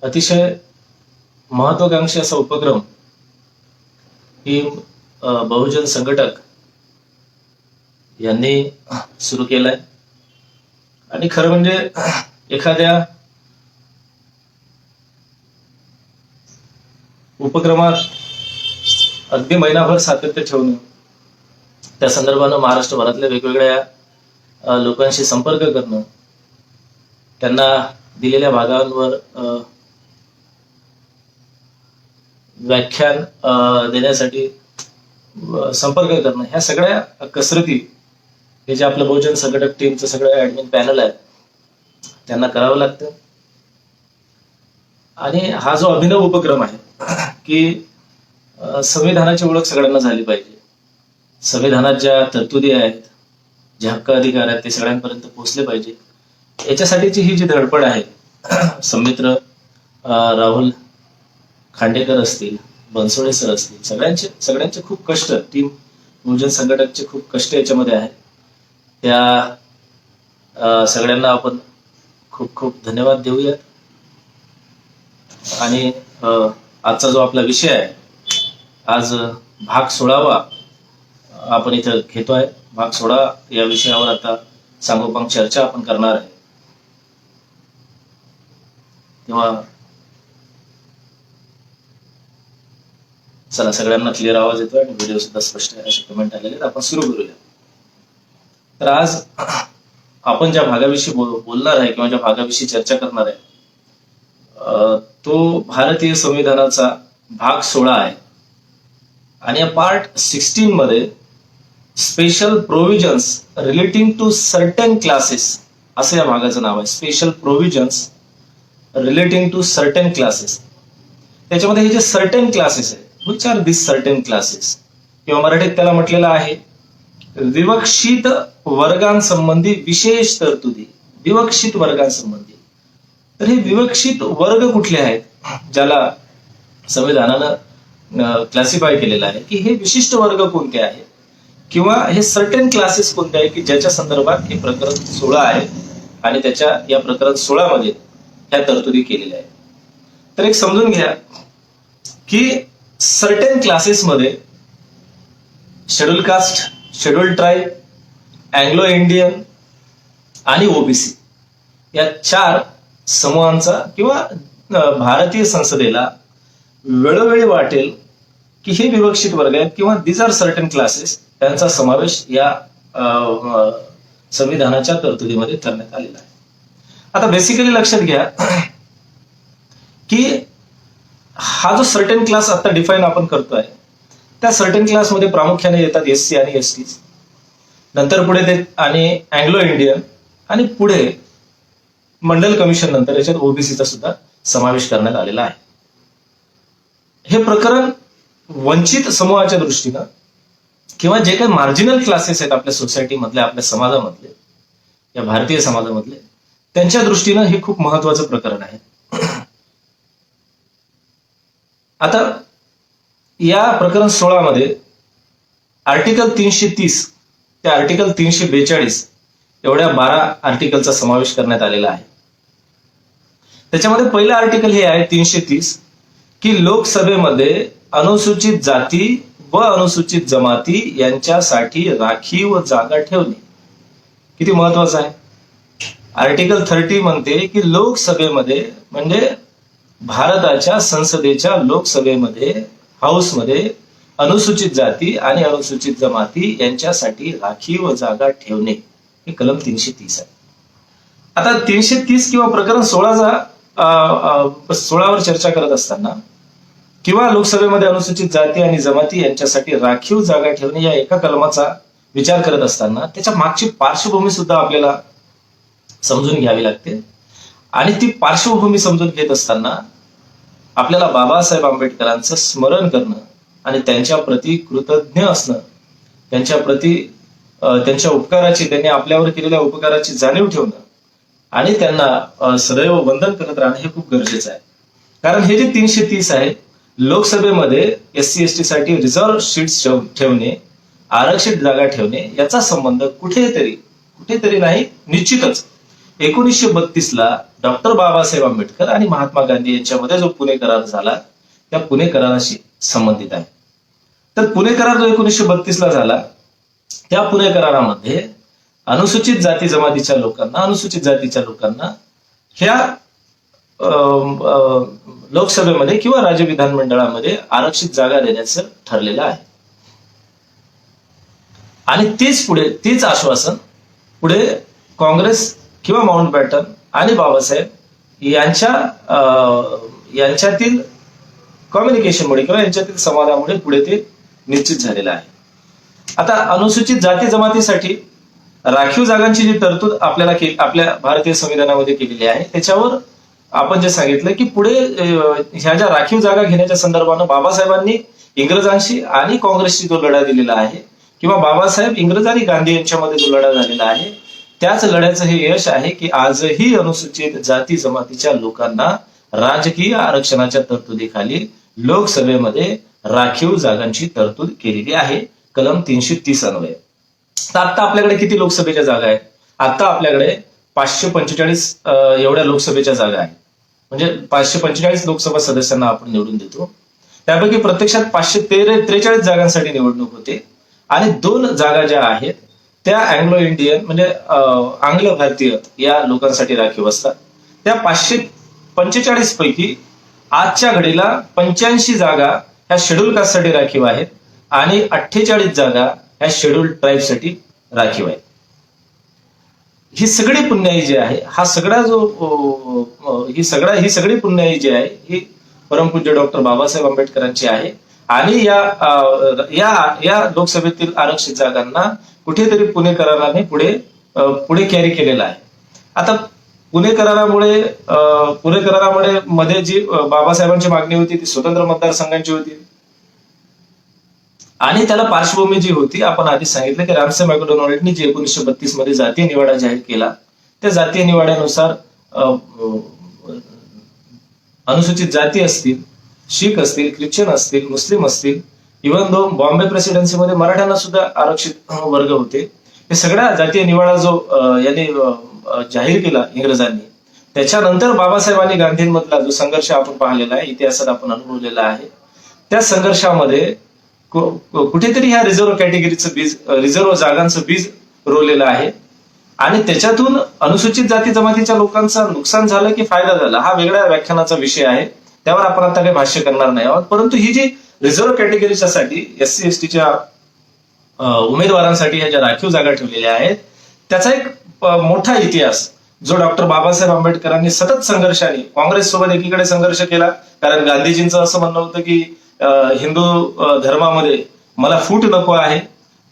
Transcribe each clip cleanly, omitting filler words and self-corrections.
अतिशय महत्वाकांक्षी असा उपक्रम ही बहुजन संघटक यांनी सुरू केलाय. आणि खरं म्हणजे एखाद्या उपक्रमात अगदी महिनाभर सातत्य ठेवणं, त्या संदर्भानं महाराष्ट्रभरातल्या वेगवेगळ्या लोकांशी संपर्क करणं, त्यांना दिलेल्या भागांवर व्याख्यान देण्यासाठी संपर्क करणं, ह्या सगळ्या कसरती हे जे आपलं बहुजन संघटक टीमचं सगळं ऍडमिन पॅनल आहे त्यांना करावं लागतं. आणि हा जो अभिनव उपक्रम आहे की संविधानाची ओळख सगळ्यांना झाली पाहिजे, संविधानात ज्या तरतुदी आहेत, जे हक्क अधिकार आहेत ते सगळ्यांपर्यंत पोहोचले पाहिजे, याच्यासाठीची ही जी धडपड आहे, सौमित्र राहुल खांडेकर असतील, बनसोडे सर असतील, सगळ्यांचे खूप कष्ट, टीम बहुजन संघटकचे खूप कष्ट याच्यामध्ये आहे. त्या सगळ्यांना आपण खूप खूप धन्यवाद देऊयात. आणि आजचा जो आपला विषय आहे, आज भाग 16वा आपण इथं घेतोय. भाग 16 या विषयावर आता सांगोपांग चर्चा आपण करणार आहे. तेव्हा चला, सगळ्यांना क्लिअर आवाज येतोय आणि व्हिडिओ सुद्धा स्पष्ट आहे असे कमेंट आलेले आहेत. आपण सुरू करूया. तर आज आपण ज्या भागाविषयी बोलणार आहे किंवा ज्या भागाविषयी चर्चा करणार आहे तो भारतीय संविधानाचा भाग 16 आहे. आणि या पार्ट 16 मध्ये special provisions relating to certain classes असं या भागाचं नाव आहे. Special provisions relating to certain classes. त्याच्यामध्ये हे जे सर्टन क्लासेस आहेत, which are this certain classes, किंवा मराठीत त्याला म्हटलेलं आहे विवक्षित वर्गांसंबंधी विशेष तरतुदी. विवक्षित वर्गांसंबंधी. तर हे विवक्षित वर्ग कुठले आहेत ज्याला संविधानानं क्लासिफाय केलेलं आहे, की हे विशिष्ट वर्ग कोणते आहेत, किंवा हे सर्टन क्लासेस कोणते आहेत की ज्याच्या संदर्भात हे प्रकरण 16 आहे आणि त्याच्या या प्रकरण 16 मध्ये ह्या तरतुदी केलेल्या आहेत. तर एक समजून घ्या की सर्टन क्लासेस मध्ये schedule caste, schedule tribe, Anglo Indian आणि ओबीसी या 4 समूहांचा किंवा भारतीय संसदेला वेळोवेळी वाटेल की हे विवक्षित वर्ग आहेत किंवा दीज आर सर्टन क्लासेस, त्यांचा समावेश या संविधानाच्या तरतुदीमध्ये करण्यात आलेला आहे. आता बेसिकली लक्षात घ्या की हा जो सर्टन क्लास आता डिफाईन आपण करतोय, त्या सर्टन क्लासमध्ये प्रामुख्याने येतात एससी आणि एसटी, नंतर पुढे ते आणि अँग्लो इंडियन, आणि पुढे मंडल कमिशन नंतर याच्यात ओबीसीचा सुद्धा समावेश करण्यात आलेला आहे. हे प्रकरण वंचित समूहाच्या दृष्टीनं किंवा जे काही मार्जिनल क्लासेस आहेत आपल्या सोसायटीमधले, आपल्या समाजामधले, या भारतीय समाजामधले, त्यांच्या दृष्टीनं हे खूप महत्वाचं प्रकरण आहे. आता या प्रकरण 16 मध्ये आर्टिकल 330 ते आर्टिकल 342 एवढ्या 12 आर्टिकलचा समावेश करण्यात आलेला आहे. त्याच्यामध्ये पहिलं आर्टिकल हे आहे 330 की लोकसभेमध्ये अनुसूचित जाती व अनुसूचित जमाती यांच्यासाठी राखीव जागा ठेवणे. किती महत्वाचं आहे. आर्टिकल 30 म्हणते की लोकसभेमध्ये म्हणजे भारताच्या संसदेच्या लोकसभेमध्ये, हाऊसमध्ये अनुसूचित जाती आणि अनुसूचित जमाती यांच्यासाठी राखीव जागा ठेवणे, हे कलम 330 आहे. आता 330 किंवा प्रकरण 16वर चर्चा करत असताना किंवा लोकसभेमध्ये अनुसूचित जाती आणि जमाती यांच्यासाठी राखीव जागा ठेवणे या एका कलमाचा विचार करत असताना त्याच्या मागची पार्श्वभूमी सुद्धा आपल्याला समजून घ्यावी लागते. आणि ती पार्श्वभूमी समजून घेत असताना आपल्याला बाबासाहेब आंबेडकरांचं स्मरण करणं आणि त्यांच्या प्रती कृतज्ञ असणं, त्यांच्या प्रती त्यांच्या उपकाराची, त्यांनी आपल्यावर केलेल्या उपकाराची जाणीव ठेवणं आणि त्यांना सदैव वंदन करत राहणं हे खूप गरजेचं आहे. कारण हे जे 330 आहे, लोकसभेमध्ये एससी एसटी साठी रिझर्व्ह सीट्स ठेवणे, आरक्षित जागा ठेवणे, याचा संबंध कुठेतरी नाही, निश्चितच 1932ला डॉक्टर बाबासाहेब आंबेडकर आणि महात्मा गांधी यांच्यामध्ये जो पुणे करार झाला त्या पुणे कराराशी संबंधित आहे. तर पुणे करार जो 1932ला झाला त्या पुणे करारामध्ये अनुसूचित जाती जमातीच्या लोकांना ह्या लोकसभेमध्ये किंवा राज्य विधानमंडळामध्ये आरक्षित जागा देण्याचं ठरलेलं आहे. आणि तेच आश्वासन पुढे काँग्रेस किंवा माउंटबॅटन आणि बाबासाहेब यांच्यातील कम्युनिकेशनमुळे किंवा यांच्यातील संवादामुळे पुढे ते निश्चित झालेलं आहे. आता अनुसूचित जाती जमातीसाठी राखीव जागांची जी तरतूद आपल्या भारतीय संविधानामध्ये केलेली आहे त्याच्यावर आपण जे सांगितलं की पुढे ह्या ज्या राखीव जागा घेण्याच्या संदर्भानं बाबासाहेबांनी इंग्रजांशी आणि काँग्रेसशी जो लढा दिलेला आहे किंवा बाबासाहेब इंग्रज आणि गांधी यांच्यामध्ये जो लढा झालेला आहे त्याच लढ्याचं हे यश आहे की आजही अनुसूचित जाती जमातीच्या लोकांना राजकीय आरक्षणाच्या तरतुदीखाली लोकसभेमध्ये राखीव जागांची तरतूद केलेली आहे कलम 330 अन्वये. तर आता आपल्याकडे किती लोकसभेच्या जागा आहेत? आता आपल्याकडे 545 एवढ्या लोकसभेच्या जागा आहेत. म्हणजे 545 लोकसभा सदस्यांना आपण निवडून देतो. त्यापैकी प्रत्यक्षात 543 जागांसाठी निवडणूक होते आणि 2 जागा ज्या आहेत त्या अँग्लो इंडियन म्हणजे आंग्ल भारतीय या लोकांसाठी राखीव असतात. त्या 545 पैकी आजच्या घडीला 85 जागा ह्या शेड्यूल कास्टसाठी राखीव आहेत आणि 48 जागा ह्या शेड्यूल ट्राईबसाठी राखीव आहेत. ही सगळी पुण्याई जी आहे ही सगळी पुण्याई जी आहे ही परमपूज्य डॉक्टर बाबासाहेब आंबेडकरांची आहे आणि या लोकसभेतील आरक्षित जागांना कुठेतरी पुणे कराराने पुढे कॅरी केलेला आहे. आता पुणे करारामुळे मध्ये जी बाबासाहेबांची मागणी होती ती स्वतंत्र मतदारसंघांची होती आणि त्याला पार्श्वभूमी जी होती आपण आधी सांगितलं की रामसे मॅकडोनाल्डनी जे 1932 मध्ये जातीय निवाडा जाहीर केला त्या जातीय निवाड्यानुसार अनुसूचित जाती असतील, शीख असतील, ख्रिश्चन असतील, मुस्लिम असतील, इव्हन दो बॉम्बे प्रेसिडेन्सीमध्ये मराठ्यांना सुद्धा आरक्षित वर्ग होते. हे सगळ्या जातीय निवाडा जो यांनी जाहीर केला इंग्रजांनी त्याच्यानंतर बाबासाहेब आणि गांधींमधला जो संघर्ष आपण पाहिलेला आहे इतिहासात आपण अनुभवलेला आहे त्या संघर्षामध्ये कुठेतरी ह्या रिझर्व्ह कॅटेगरीचं बीज रिझर्व्ह जागांचं बीज रोवलेलं आहे आणि त्याच्यातून अनुसूचित जाती जमातीच्या लोकांचं नुकसान झालं की फायदा झाला हा वेगळ्या व्याख्यानाचा विषय आहे. त्यावर आपण आता काही भाष्य करणार नाही आहोत. परंतु ही जी रिझर्व्ह कॅटेगरीच्या साठी SC STच्या उमेदवारांसाठी ह्या ज्या राखीव जागा ठेवलेल्या आहेत त्याचा एक मोठा इतिहास जो डॉक्टर बाबासाहेब आंबेडकरांनी सतत संघर्षाने काँग्रेस सोबत एकीकडे संघर्ष केला कारण गांधीजींचं असं म्हणणं होतं की हिंदू धर्मामध्ये मला फूट नको आहे,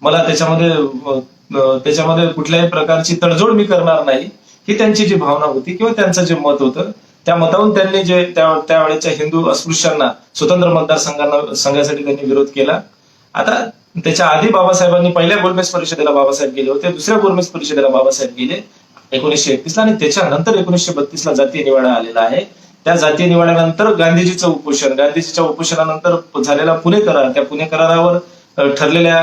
मला त्याच्यामध्ये कुठल्याही प्रकारची तडजोड मी करणार नाही ही त्यांची जी भावना होती किंवा त्यांचं जे मत होतं त्या मतावरून त्यांनी जे त्यावेळेच्या हिंदू अस्पृश्यांना स्वतंत्र मतदारसंघासाठी त्यांनी विरोध केला. आता त्याच्या आधी बाबासाहेबांनी पहिल्या गोलमेज परिषदेला बाबासाहेब गेले होते, दुसऱ्या गोलमेज परिषदेला बाबासाहेब गेले 1931ला आणि त्याच्यानंतर 1932ला जातीय निवाडा आलेला आहे. त्या जातीय निवाड्यानंतर गांधीजीच्या उपोषणानंतर झालेला पुणे करार त्या पुणे करारावर ठरलेल्या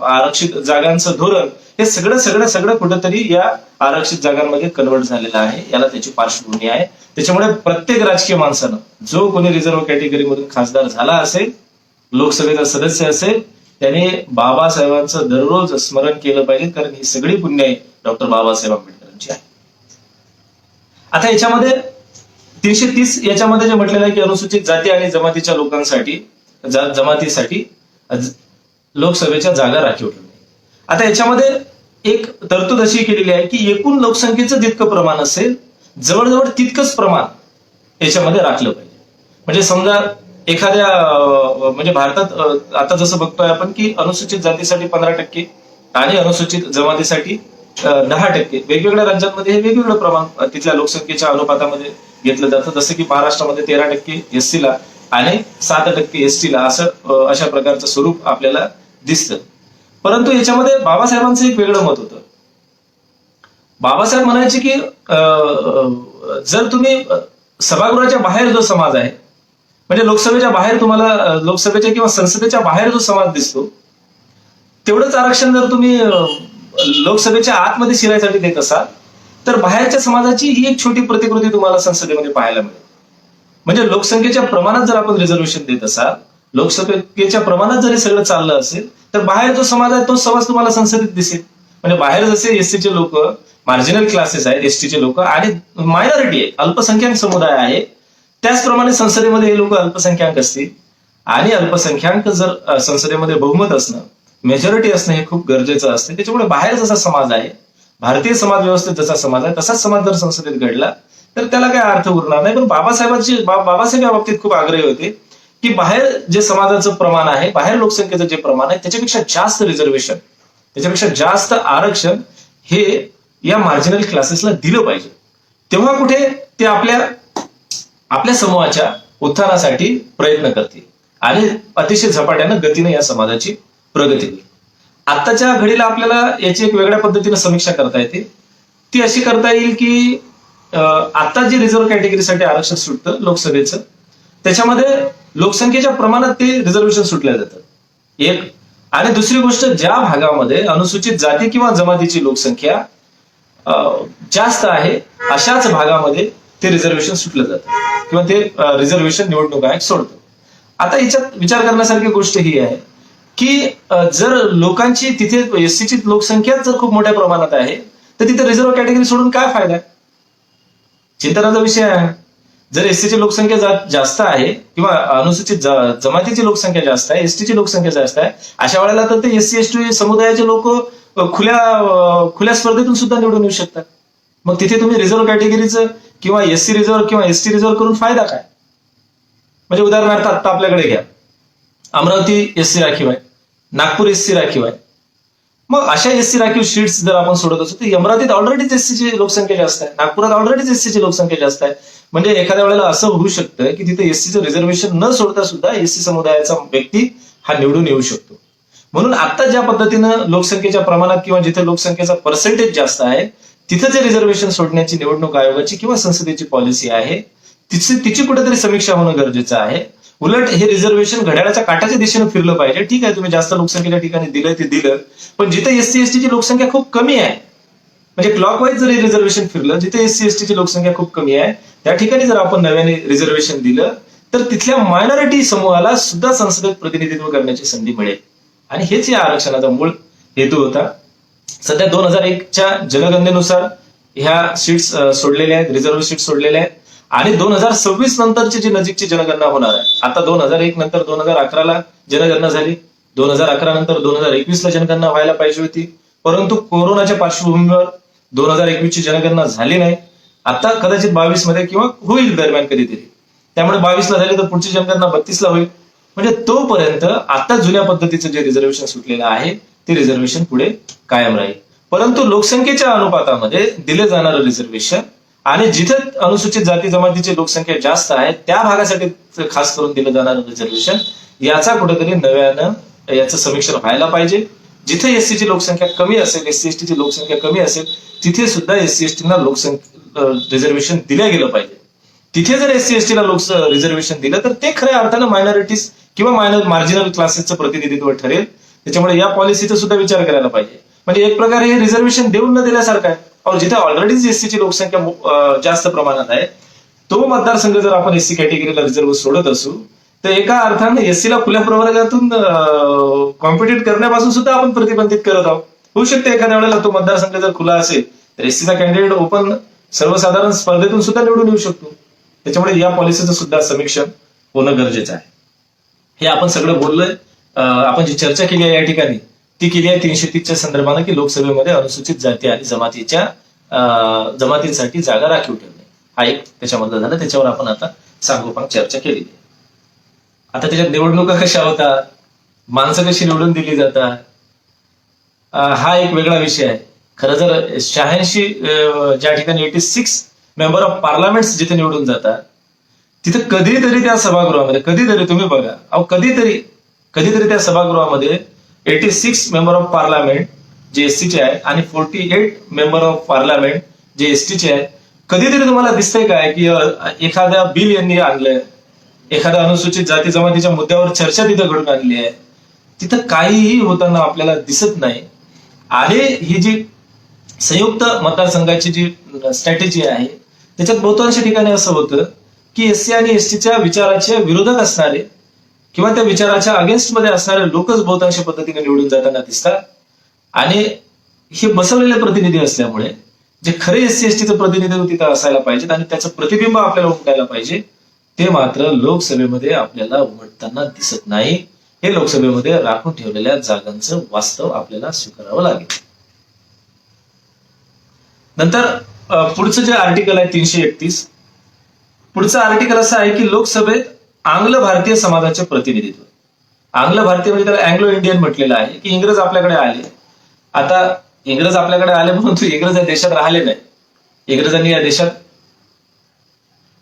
आरक्षित जागांचं धोरण हे सगळं कुठेतरी या आरक्षित जागांमध्ये कन्वर्ट झालेलं आहे. याला त्याची पार्श्वभूमी आहे. त्याच्यामुळे प्रत्येक राजकीय माणसानं जो कोणी रिझर्व्ह कॅटेगरीमधून खासदार झाला असेल, लोकसभेचा सदस्य असेल, त्याने बाबासाहेबांचं दररोज स्मरण केलं पाहिजे कारण ही सगळी पुण्याई डॉक्टर बाबासाहेब आंबेडकरांची आहे. आता याच्यामध्ये 330 याच्यामध्ये जे म्हटलेलं आहे की अनुसूचित जाती आणि जमातीच्या लोकांसाठी जमातीसाठी लोकसभेच्या जागा राखीव ठेवणे. आता याच्यामध्ये एक तरतूद अशी केलेली आहे की एकूण लोकसंख्येचं जितकं प्रमाण असेल जवळजवळ तितकंच प्रमाण याच्यामध्ये राखलं पाहिजे. म्हणजे समजा एखाद्या म्हणजे भारतात आता जसं बघतोय आपण की अनुसूचित जातीसाठी 15% आणि अनुसूचित जमातीसाठी 10%. वेगवेगळ्या राज्यांमध्ये हे वेगवेगळं प्रमाण तिथल्या लोकसंख्येच्या अनुपातामध्ये घेतलं जातं. जसं की महाराष्ट्रामध्ये 13% SC ला आणि 7% ST ला असं अशा प्रकारचं स्वरूप आपल्याला दिसतं. परंतु याच्यामध्ये बाबासाहेबांचं एक वेगळं मत होतं. बाबासाहेब म्हणायचे की जर तुम्ही सभागृहाच्या बाहेर जो समाज आहे म्हणजे लोकसभेच्या बाहेर तुम्हाला लोकसभेच्या किंवा संसदेच्या बाहेर जो समाज दिसतो तेवढंच आरक्षण जर तुम्ही लोकसभेच्या आतमध्ये शिरायसाठी देत असाल तर बाहेरच्या समाजाची ही एक छोटी प्रतिकृती तुम्हाला संसदेमध्ये पाहायला मिळेल. म्हणजे लोकसंख्येच्या प्रमाणात जर आपण रिझर्वेशन देत असाल, लोकसंख्येच्या प्रमाणात जर हे सगळं चाललं असेल, तर बाहेर जो समाज आहे तो समाज तुम्हाला संसदेत दिसेल. म्हणजे बाहेर जसे एससीचे लोक, मार्जिनल क्लासेस आहेत, एसटीचे लोक आणि मायनॉरिटी आहे, अल्पसंख्याक समुदाय आहे, त्याचप्रमाणे संसदेमध्ये हे लोक अल्पसंख्याक असतील. आणि अल्पसंख्याक जर संसदेमध्ये बहुमत असणं, मेजॉरिटी असणं हे खूप गरजेचं असते. त्याच्यामुळे बाहेर जसा समाज आहे, भारतीय समाज व्यवस्थेत जसा समाज आहे, तसाच समाज जर संसदेत घडला तर त्याला काय अर्थ उरणार नाही. पण बाबासाहेब या बाबतीत खूप आग्रही होते की बाहेर जे समाजाचं प्रमाण आहे, बाहेर लोकसंख्येचं जे प्रमाण आहे, त्याच्यापेक्षा जास्त रिझर्वेशन, त्याच्यापेक्षा जास्त आरक्षण हे या मार्जिनल क्लासेसला दिलं पाहिजे. तेव्हा कुठे ते आपल्या समूहाच्या उत्थानासाठी प्रयत्न करतील आणि अतिशय झपाट्यानं गतीने या समाजाची प्रगती होईल. आत्ताच्या घडीला आपल्याला याची एक वेगळ्या पद्धतीने समीक्षा करता येते. ती अशी करता येईल की आता जे रिझर्व्ह कॅटेगरीसाठी आरक्षण सुटतं लोकसभेचं, त्याच्यामध्ये लोकसंख्येच्या प्रमाणात ते रिझर्वेशन सुटलं जातं एक. आणि दुसरी गोष्ट, ज्या भागामध्ये अनुसूचित जाती किंवा जमातीची लोकसंख्या जास्त आहे अशाच भागामध्ये ते रिझर्वेशन सुटलं जातं किंवा ते रिझर्वेशन निवडणूक आयोग सोडतं. आता याच्यात विचार करण्यासारखी गोष्ट ही आहे की जर लोकांची तिथे एससीची लोकसंख्या जर खूप मोठ्या प्रमाणात आहे, तर तिथे रिझर्व्ह कॅटेगरी सोडून काय फायदा आहे? चिंतनाचा विषय आहे. जर एससीची लोकसंख्या जास्त आहे किंवा अनुसूचित जमातीची लोकसंख्या जास्त आहे, एसटीची लोकसंख्या जास्त आहे, अशा वेळेला तर ते एससी एसटी समुदायाचे लोक खुल्या स्पर्धेतून सुद्धा निवडून येऊ शकतात. मग तिथे तुम्ही रिझर्व्ह कॅटेगरीचं किंवा एससी रिझर्व्ह किंवा एसटी रिझर्व्ह करून फायदा काय? म्हणजे उदाहरणार्थ आता आपल्याकडे घ्या, अमरावती एससी राखीव आहे, नागपूर एससी राखीव आहे. मग अशा एससी राखीव सीट्स जर आपण सोडत असू तर अमरावतीत ऑलरेडीच एससीची लोकसंख्या जास्त आहे, नागपुरात ऑलरेडीच एससीची लोकसंख्या जास्त आहे. म्हणजे एखाद्या वेळेला असं होऊ शकतं की तिथे एससीचं रिझर्वेशन न सोडता सुद्धा एससी समुदायाचा व्यक्ती हा निवडून येऊ शकतो. म्हणून आता ज्या पद्धतीनं लोकसंख्येच्या प्रमाणात किंवा जिथे लोकसंख्येचा पर्सेंटेज जास्त आहे तिथे जे रिझर्वेशन सोडण्याची निवडणूक आयोगाची किंवा संसदेची पॉलिसी आहे तिची कुठेतरी समीक्षा होणं गरजेचं आहे. उलट हे रिझर्वेशन घड्याळाच्या काटाच्या दिशेने फिरलं पाहिजे. ठीक आहे, तुम्ही जास्त लोकसंख्येच्या ठिकाणी दिलं ते दिलं, पण जिथे एससी एसटीची लोकसंख्या खूप कमी आहे, म्हणजे क्लॉकवाईज जर रिझर्वेशन फिरलं, जिथे एससी एसटीची लोकसंख्या खूप कमी आहे त्या ठिकाणी जर आपण नव्याने रिझर्वेशन दिलं तर तिथल्या मायनॉरिटी समूहाला सुद्धा संसदेत प्रतिनिधित्व करण्याची संधी मिळेल. आणि हेच या आरक्षणाचा मूळ हेतू होता. सध्या 2001च्या जनगणनेनुसार ह्या सीट्स सोडलेल्या आहेत, रिझर्व्ह सीट सोडलेल्या आहेत. आणि 2026 नंतरची जी नजीकची जनगणना होणार आहे, आता 2001 नंतर 2011ला जनगणना झाली, 2011 नंतर 2021ला जनगणना व्हायला पाहिजे होती, परंतु कोरोनाच्या पार्श्वभूमीवर 2021ची जनगणना झाली नाही. आता कदाचित 22 मध्ये किंवा होईल दरम्यान कधीतरी, त्यामुळे 22ला झाली तर पुढची जनगणना 32ला होईल. म्हणजे तोपर्यंत आता जुन्या पद्धतीचं जे रिझर्वेशन सुटलेलं आहे ते रिझर्वेशन पुढे कायम राहील. परंतु लोकसंख्येच्या अनुपातामध्ये दिले जाणारं रिझर्वेशन आणि जिथे अनुसूचित जाती जमातीची लोकसंख्या जास्त आहे त्या भागासाठी खास करून दिलं जाणारं रिझर्वेशन, याचा कुठेतरी नव्यानं याचं समीक्षण व्हायला पाहिजे. जिथे एससीची लोकसंख्या कमी असेल, एससी एसटीची लोकसंख्या कमी असेल, तिथे सुद्धा एससी एसटीना रिझर्वेशन दिलं गेलं पाहिजे. तिथे जर एससी एसटीला रिझर्वेशन दिलं तर ते खऱ्या अर्थानं मायनॉरिटीज किंवा मार्जिनल क्लासेसचं प्रतिनिधित्व ठरेल. त्याच्यामुळे या पॉलिसीचा सुद्धा विचार करायला पाहिजे. म्हणजे एक प्रकारे हे रिझर्वेशन देऊन न दिल्यासारखं आहे. जिथे ऑलरेडीच एससीची लोकसंख्या जास्त प्रमाणात आहे तो मतदारसंघ जर आपण एससी कॅटेगरीला रिझर्व्ह सोडत असू तर एका अर्थाने एससीला खुल्या प्रवर्गातून कॉम्पिटिट करण्यापासून सुद्धा आपण प्रतिबंधित करत आहोत. होऊ शकते एखाद्या वेळेला तो मतदारसंघ जर खुला असेल तर एससीचा कॅन्डिडेट ओपन सर्वसाधारण स्पर्धेतून सुद्धा निवडून येऊ शकतो. त्याच्यामुळे या पॉलिसीचं सुद्धा समीक्षण होणं गरजेचं आहे. हे आपण सगळं बोललोय. आपण जी चर्चा केली आहे या ठिकाणी ती केली आहे 330च्या संदर्भानं की लोकसभेमध्ये अनुसूचित जाती आणि जमातींसाठी जागा राखीव ठेवणे, हा एक त्याच्यामधलं झालं. त्याच्यावर आपण आता सांगोपांग चर्चा केलेली आहे. आता त्याच्यात निवडणुका कशा होतात, माणसं कशी निवडून दिली जातात, हा एक वेगळा विषय आहे. खरं जर 86 ज्या ठिकाणी 86 मेंबर ऑफ पार्लमेंट जिथे निवडून जातात तिथे कधीतरी त्या सभागृहामध्ये, कधीतरी तुम्ही बघा, कधीतरी त्या सभागृहामध्ये 86 मेंबर ऑफ पार्लमेंट जे एससीचे आहेत आणि 48 मेंबर ऑफ पार्लमेंट जे एसटीचे आहेत, कधीतरी तुम्हाला दिसतंय काय की एखाद्या बिल यांनी आणलंय, एखाद्या अनुसूचित जाती जमातीच्या मुद्द्यावर चर्चा तिथं घडून आणली आहे, तिथं काहीही होताना आपल्याला दिसत नाही. आणि ही जी संयुक्त मतदारसंघाची जी स्ट्रॅटेजी आहे त्याच्यात बहुतांश ठिकाणी असं होतं की एससी आणि एसटीच्या विचाराचे विरोधक असणारे किंवा त्या विचाराच्या अगेन्स्ट मध्ये असणारे लोकच बहुतांश पद्धतीने निवडून जाताना दिसतात. आणि हे बसवलेले प्रतिनिधी असल्यामुळे जे खरे एससी एसटीचं प्रतिनिधित्व तिथं असायला पाहिजेत आणि त्याचं प्रतिबिंब आपल्याला उमटायला पाहिजे ते मात्र लोकसभेमध्ये आपल्याला उमटताना दिसत नाही. हे लोकसभेमध्ये राखून ठेवलेल्या जागांचं वास्तव आपल्याला स्वीकारावं लागेल. नंतर पुढचं जे आर्टिकल आहे 331, पुढचं आर्टिकल असं आहे की लोकसभेत आंग्ल भारतीय समाजाचे प्रतिनिधित्व. आंग्ल भारतीय म्हणजे त्याला अँग्लो इंडियन म्हटलेलं आहे की इंग्रज आपल्याकडे आले. आता इंग्रज आपल्याकडे आले परंतु इंग्रज या देशात राहिले नाही. इंग्रजांनी या देशात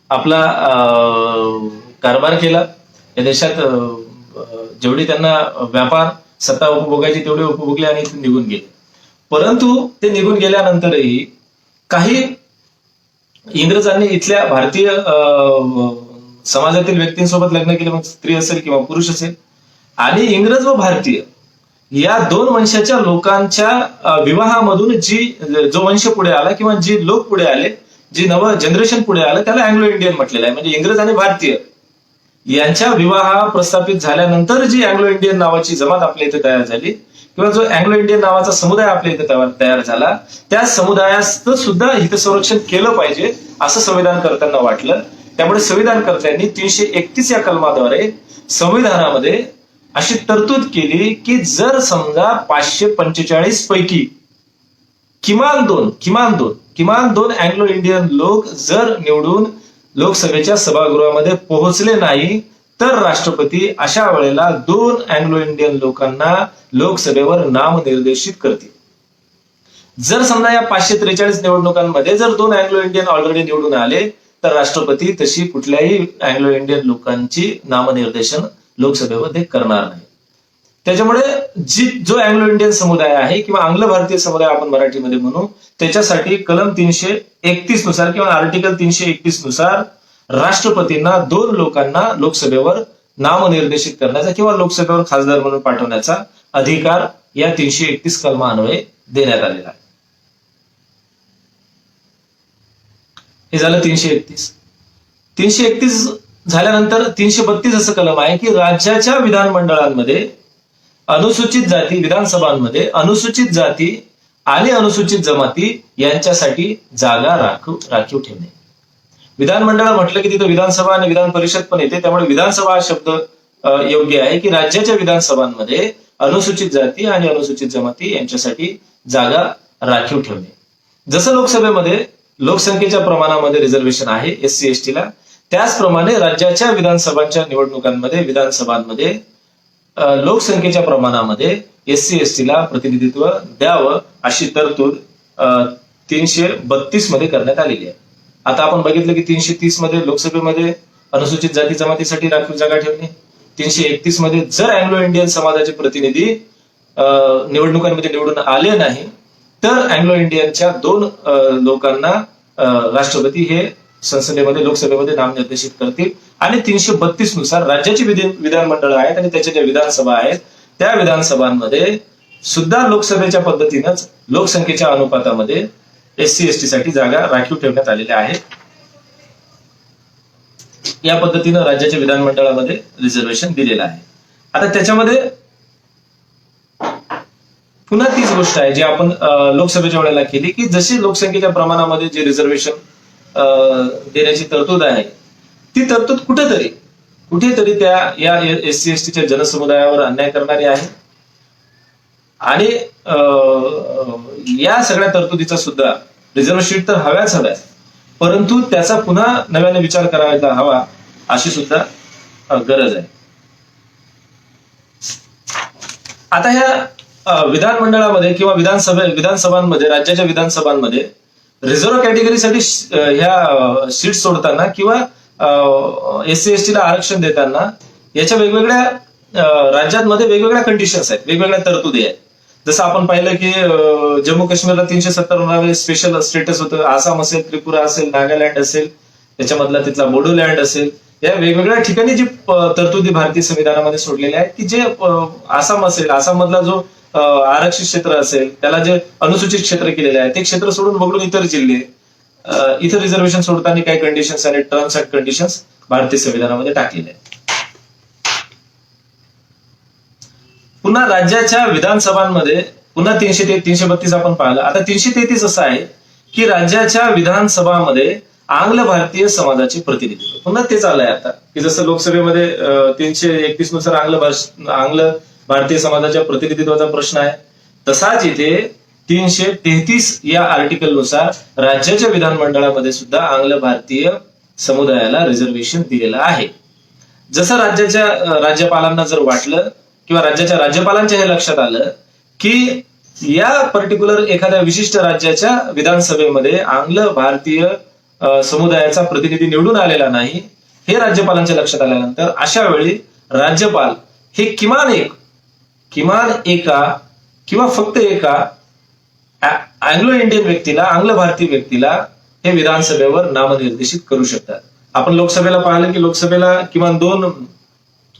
आपला कारभार केला. या देशात जेवढी त्यांना व्यापार सत्ता उपभोगायची तेवढे उपभोगले आणि इथून निघून गेले. परंतु ते निघून गेल्यानंतरही काही इंग्रजांनी इथल्या भारतीय समाजातील व्यक्तींसोबत लग्न केले, मग स्त्री असेल किंवा पुरुष असेल, आणि इंग्रज व भारतीय या दोन वंशाच्या लोकांच्या विवाहामधून जो वंश पुढे आला किंवा जी लोक पुढे आले, जी नवं जनरेशन पुढे आलं त्याला अँग्लो इंडियन म्हटलेलं आहे. म्हणजे इंग्रज आणि भारतीय यांच्या विवाह प्रस्थापित झाल्यानंतर जी अँग्लो इंडियन नावाची जमात आपल्या इथे तयार झाली किंवा जो अँग्लो इंडियन नावाचा समुदाय आपल्या इथे तयार झाला त्या समुदायाचं सुद्धा हित संरक्षण केलं पाहिजे असं संविधानकर्त्यांना वाटलं. त्यामुळे संविधानकर्त्यांनी 331 या कलमाद्वारे संविधानामध्ये अशी तरतूद केली की जर समजा 545 पैकी किमान दोन अँग्लो इंडियन लोक जर निवडून लोकसभेच्या सभागृहामध्ये पोहोचले नाही तर राष्ट्रपती अशा वेळेला 2 अँग्लो इंडियन लोकांना लोकसभेवर नामनिर्देशित करतील. जर समजा या 543 निवडणुकांमध्ये जर 2 अँग्लो इंडियन ऑलरेडी निवडून आले तर राष्ट्रपती तशी कुठल्याही अँग्लो इंडियन लोकांची नामनिर्देशन लोकसभेमध्ये करणार नाही. त्याच्यामुळे जो अँग्लो इंडियन समुदाय आहे किंवा आंग्ल भारतीय समुदाय आपण मराठीमध्ये म्हणू त्याच्यासाठी कलम 331 नुसार किंवा आर्टिकल 331 नुसार राष्ट्रपतींना 2 लोकांना लोकसभेवर नामनिर्देशित करण्याचा किंवा लोकसभेवर खासदार म्हणून पाठवण्याचा अधिकार या 331 कलमान्वये देण्यात आलेला आहे. हे झालं 331. 331 झाल्यानंतर 332 असं कलम आहे की राज्याच्या विधानमंडळांमध्ये अनुसूचित जाती विधानसभांमध्ये अनुसूचित जाती आणि अनुसूचित जमाती यांच्यासाठी जागा राखीव ठेवणे. विधानमंडळ म्हटलं की तिथं विधानसभा आणि विधान परिषद पण येते. त्यामुळे विधानसभा हा शब्द योग्य आहे की राज्याच्या विधानसभांमध्ये अनुसूचित जाती आणि अनुसूचित जमाती यांच्यासाठी जागा राखीव ठेवणे. जसं लोकसभेमध्ये लोकसंख्येच्या प्रमाणामध्ये रिझर्वेशन आहे एससी एसटीला, त्याचप्रमाणे राज्याच्या विधानसभांच्या निवडणुकांमध्ये विधानसभांमध्ये लोकसंख्येच्या प्रमाणामध्ये एससी एसटीला प्रतिनिधित्व द्यावं अशी तरतूद 332 मध्ये करण्यात आलेली आहे. आता आपण बघितलं की 330 मध्ये लोकसभेमध्ये अनुसूचित जाती जमातीसाठी राखीव जागा ठेवणे, 331 मध्ये जर अँग्लो इंडियन समाजाचे प्रतिनिधी निवडणुकांमध्ये निवडून आले नाही तर अँग्लो इंडियनच्या 2 लोकांना राष्ट्रपती हे संसदेमध्ये लोकसभेमध्ये नामनिर्देशित करतील. आणि 332 नुसार राज्याची विधानमंडळ आहेत आणि त्याच्या ज्या विधानसभा आहेत त्या विधानसभांमध्ये सुद्धा लोकसभेच्या पद्धतीनंच लोकसंख्येच्या अनुपातामध्ये एससी एसटी साठी जागा राखीव ठेवण्यात आलेल्या आहेत. या पद्धतीनं राज्याच्या विधानमंडळामध्ये रिझर्वेशन दिलेलं आहे. आता त्याच्यामध्ये पुन्हा तीच गोष्ट आहे जी आपण लोकसभेच्या वेळेला केली की जशी लोकसंख्येच्या प्रमाणामध्ये जे रिझर्वेशन देण्याची तरतूद आहे ती तरतूद कुठेतरी त्या या एससी एसटीच्या जनसमुदायावर अन्याय करणारी आहे. आणि या सगळ्या तरतुदीचा सुद्धा रिझर्व्ह शीट तर हव्याच परंतु त्याचा पुन्हा नव्याने विचार करायला हवा अशी सुद्धा गरज आहे. आता ह्या विधानमंडळामध्ये किंवा विधानसभांमध्ये राज्याच्या विधानसभांमध्ये रिझर्व्ह कॅटेगरीसाठी ह्या सीट सोडताना किंवा एससी एसटीला आरक्षण देताना याच्या वेगवेगळ्या राज्यांमध्ये वेगवेगळ्या कंडिशन्स आहेत, वेगवेगळ्या तरतुदी आहेत. जसं आपण पाहिलं की जम्मू काश्मीरला 370 स्पेशल स्टेटस होतं, आसाम असेल, त्रिपुरा असेल, नागालँड असेल, त्याच्यामधला तिथला बोडोलँड असेल, या वेगवेगळ्या ठिकाणी जी तरतुदी भारतीय संविधानामध्ये सोडलेल्या आहेत की जे आसाम असेल, आसाम मधला जो आरक्षित क्षेत्र असेल, त्याला जे अनुसूचित क्षेत्र केलेले आहे ते क्षेत्र सोडून वगळून इतर जिल्हे, इतर रिझर्वेशन सोडताना काही कंडिशन्स आणि टर्म्स अँड कंडिशन्स भारतीय संविधानामध्ये टाकलेले आहेत. पुन्हा राज्याच्या विधानसभांमध्ये पुन्हा 332 आपण पाहिलं. आता 333 असं आहे की राज्याच्या विधानसभामध्ये आंग्ल भारतीय समाजाचे प्रतिनिधित्व. पुन्हा तेच आलंय आता की जसं लोकसभेमध्ये 331 नुसार आंग्ल भारतीय समाजाच्या प्रतिनिधित्वाचा प्रश्न आहे, तसाच इथे 333 या आर्टिकल नुसार राज्याच्या विधानमंडळामध्ये सुद्धा आंग्ल भारतीय समुदायाला रिझर्वेशन दिलेलं आहे. जसं राज्यपालांना जर वाटलं किंवा राज्याच्या राज्यपालांच्या हे लक्षात आलं की या पर्टिक्युलर एखाद्या विशिष्ट राज्याच्या विधानसभेमध्ये आंग्ल भारतीय समुदायाचा प्रतिनिधी निवडून आलेला नाही, हे राज्यपालांच्या लक्षात आल्यानंतर अशा वेळी राज्यपाल हे किमान एका किंवा फक्त एका अँग्लो इंडियन व्यक्तीला, आंग्ल भारतीय व्यक्तीला हे विधानसभेवर नामनिर्देशित करू शकतात. आपण लोकसभेला पाहिलं की लोकसभेला किमान 2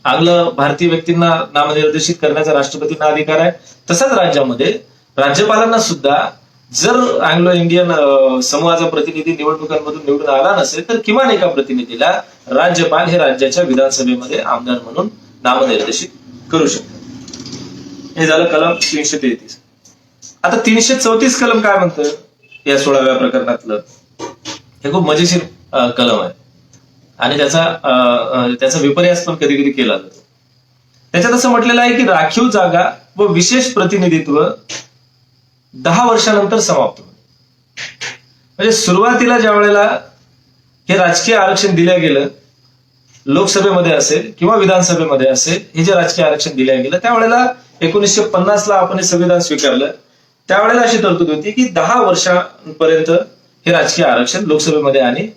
आंग्ल भारतीय व्यक्तींना नामनिर्देशित करण्याचा राष्ट्रपतींना अधिकार आहे. तसाच राज्यामध्ये राज्यपालांना सुद्धा जर अँग्लो इंडियन समूहाचा प्रतिनिधी निवडणुकांमधून निवडून आला नसेल तर किमान एका प्रतिनिधीला राज्यपाल हे राज्याच्या विधानसभेमध्ये आमदार म्हणून नामनिर्देशित करू शकतात. हे झालं कलम 333. आता 334 कलम काय म्हणतं या 16व्या प्रकरणातलं, हे खूप मजेशीर कलम आहे आणि त्याचा विपर्यास पण कधी कधी केला जातो. त्याच्यात असं म्हटलेलं आहे की राखीव जागा व विशेष प्रतिनिधित्व 10 वर्षानंतर समाप्त होईल. म्हणजे सुरुवातीला ज्या वेळेला हे राजकीय आरक्षण दिलं गेलं, लोकसभेमध्ये असेल किंवा विधानसभेमध्ये असेल, हे जे राजकीय आरक्षण दिलं गेलं त्यावेळेला 1950 ला आपण हे संविधान स्वीकारलं. त्यावेळेला अशी तरतूद होती की 10 वर्षांपर्यंत हे राजकीय आरक्षण लोकसभेमध्ये आणि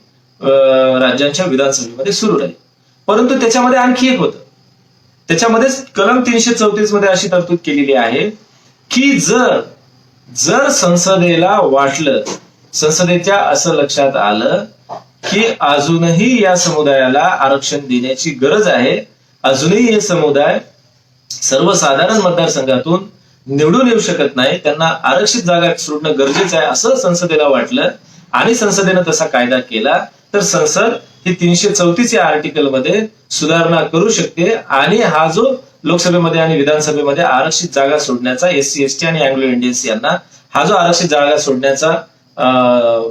राज्यांच्या विधानसभेमध्ये सुरू राहील. परंतु त्याच्यामध्ये आणखी एक होतं, त्याच्यामध्येच कलम 334 मध्ये अशी तरतूद केलेली आहे की जर संसदेला वाटलं, संसदेच्या असं लक्षात आलं की अजूनही या समुदायाला आरक्षण देण्याची गरज आहे, अजूनही हे समुदाय सर्वसाधारण मतदारसंघातून निवडून येऊ शकत नाही, त्यांना आरक्षित जागा सोडणं गरजेचं आहे असं संसदेला वाटलं आणि संसदेनं तसा कायदा केला, तर संसद ही 334 या आर्टिकल मध्ये सुधारणा करू शकते आणि हा जो लोकसभेमध्ये आणि विधानसभेमध्ये आरक्षित जागा सोडण्याचा SC ST आणि अँग्लो इंडियन्स यांना हा जो आरक्षित जागा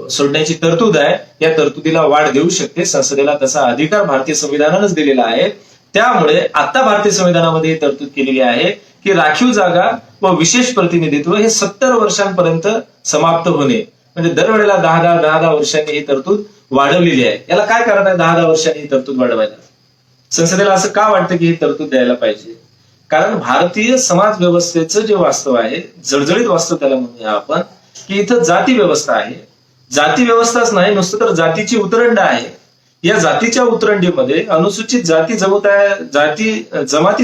सोडण्याची तरतूद आहे, या तरतुदीला वाढ देऊ शकते. संसदेला तसा अधिकार भारतीय संविधानानंच दिलेला आहे. त्यामुळे आता भारतीय संविधानामध्ये ही तरतूद केलेली आहे की राखीव जागा व विशेष प्रतिनिधित्व हे 70 वर्षांपर्यंत समाप्त होणे. म्हणजे दरवेळेला 10 वर्षांनी ही तरतूद वाढवलेली आहे. याला काय कारण आहे 10 वर्षांनी ही तरतूद वाढवायला? संसदेला असं का वाटतं की ही तरतूद द्यायला पाहिजे? कारण भारतीय समाज व्यवस्थेचं जे वास्तव आहे, जळजळीत वास्तव त्याला म्हणूया आपण, की इथं जाती व्यवस्था आहे. जाती व्यवस्थाच नाही, नुसतं तर जातीची उतरंड आहे. या जातीच्या उतरंडीमध्ये अनुसूचित जमाती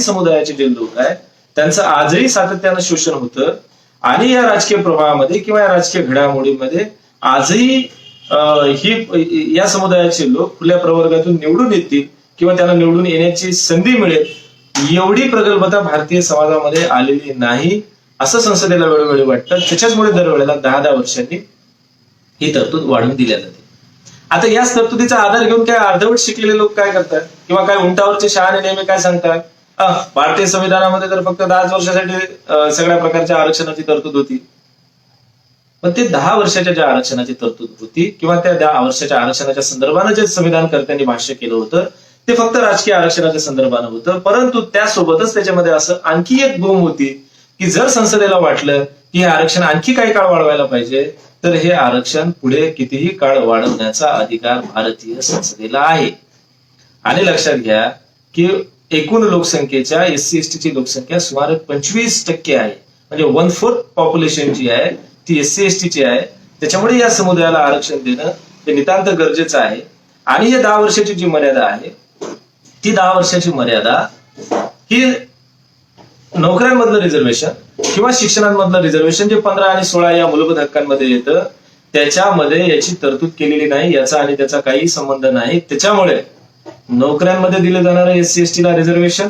समुदायाचे जे लोक आहेत त्यांचं आजही सातत्यानं शोषण होतं आणि या राजकीय प्रवाहामध्ये किंवा या राजकीय घडामोडीमध्ये आजही या समुदायाचे लोक खुल्या प्रवर्गातून निवडून येतील किंवा त्यांना निवडून येण्याची संधी मिळेल एवढी प्रगल्भता भारतीय समाजामध्ये आलेली नाही असं संसदेला वेळोवेळी वाटतं. त्याच्याचमुळे दरवेळेला 10 वर्षांनी ही तरतूद वाढवून दिल्या जाते. आता याच तरतुदीचा आधार घेऊन काय अर्धवट शिकलेले लोक काय करतात किंवा काय उंटावरचे शहाणे नेहमी काय सांगतात, भारतीय संविधानामध्ये तर फक्त 10 वर्षासाठी सगळ्या प्रकारच्या आरक्षणाची तरतूद होती. पण ते 10 वर्षाच्या ज्या आरक्षणाची तरतूद होती किंवा त्या 10 वर्षाच्या आरक्षणाच्या संदर्भानं जे संविधानकर्त्यांनी भाष्य केलं होतं ते फक्त राजकीय आरक्षणाच्या संदर्भानं होतं. परंतु त्यासोबतच त्याच्यामध्ये असं आणखी एक बोंब होती की जर संसदेला वाटलं की हे आरक्षण आणखी काही काळ वाढवायला पाहिजे तर हे आरक्षण पुढे कितीही काळ वाढवण्याचा अधिकार भारतीय संसदेला आहे. आणि लक्षात घ्या की एकूण लोकसंख्येच्या SC ST ची लोकसंख्या सुमारे 25% आहे. म्हणजे 1/4 पॉप्युलेशन जी आहे ती SC ST ची आहे. त्याच्यामुळे या समुदायाला आरक्षण देणं हे नितांत गरजेचं आहे. आणि हे 10 वर्षाची जी मर्यादा आहे ती 10 वर्षाची मर्यादा ही नोकऱ्यांमधलं रिझर्वेशन किंवा शिक्षणांमधलं रिझर्वेशन जे 15 आणि 16 या मूलभूत हक्कांमध्ये येतं त्याच्यामध्ये याची तरतूद केलेली नाही. याचा आणि त्याचा काही संबंध नाही. त्याच्यामुळे नोकऱ्यांमध्ये दिलं जाणारं SC ST ला रिझर्वेशन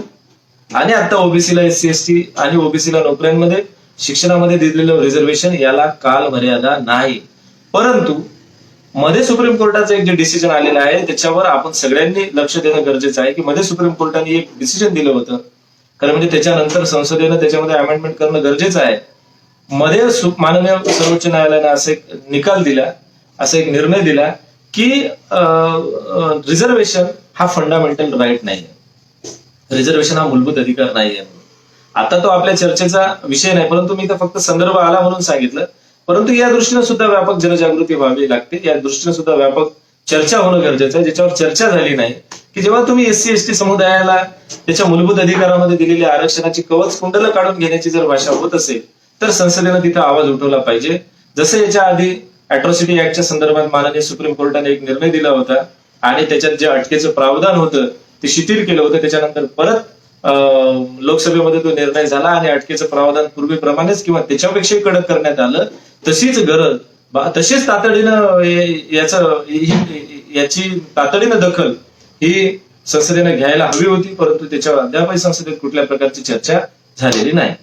आणि आता ओबीसीला SC ST आणि ओबीसीला नोकऱ्यांमध्ये शिक्षणामध्ये दिलेलं रिझर्वेशन याला काल मर्यादा नाही. परंतु मध्ये सुप्रीम कोर्टाचं एक जे डिसिजन आलेलं आहे त्याच्यावर आपण सगळ्यांनी लक्ष देणं गरजेचं आहे की मध्ये सुप्रीम कोर्टाने एक डिसिजन दिलं होतं, कारण म्हणजे त्याच्यानंतर संसदेनं त्याच्यामध्ये अमेंडमेंट करणं गरजेचं आहे. मध्ये माननीय सर्वोच्च न्यायालयाने असा एक निकाल दिला, असा एक निर्णय दिला की रिझर्वेशन हा फंडामेंटल राईट नाहीये, रिझर्वेशन हा मूलभूत अधिकार नाहीये. आता तो आपल्या चर्चेचा विषय नाही, परंतु मी इथं फक्त संदर्भ आला म्हणून सांगितलं. परंतु या दृष्टीने सुद्धा व्यापक जनजागृती व्हावी लागते, या दृष्टीने सुद्धा व्यापक चर्चा होणं गरजेचं आहे, ज्याच्यावर चर्चा झाली नाही की जेव्हा तुम्ही SC ST समुदायाला त्याच्या मूलभूत अधिकारामध्ये दिलेल्या आरक्षणाची कवच कुंडलं काढून घेण्याची जर भाषा होत असेल तर संसदेनं तिथं आवाज उठवला पाहिजे. जसं याच्या आधी अॅट्रॉसिटी ऍक्टच्या संदर्भात माननीय सुप्रीम कोर्टाने एक निर्णय दिला होता आणि त्याच्यात जे अटकेचं प्रावधान होतं ते शिथिल केलं होतं. त्याच्यानंतर परत लोकसभेमध्ये तो निर्णय झाला आणि अटकेचं प्रावधान पूर्वीप्रमाणेच किंवा त्याच्यापेक्षाही कडक करण्यात आलं. तशीच गरज, तशीच तातडीनं याची तातडीनं दखल ही संसदेनं घ्यायला हवी होती, परंतु त्याच्यावर अद्यापही संसदेत कुठल्या प्रकारची चर्चा झालेली नाही.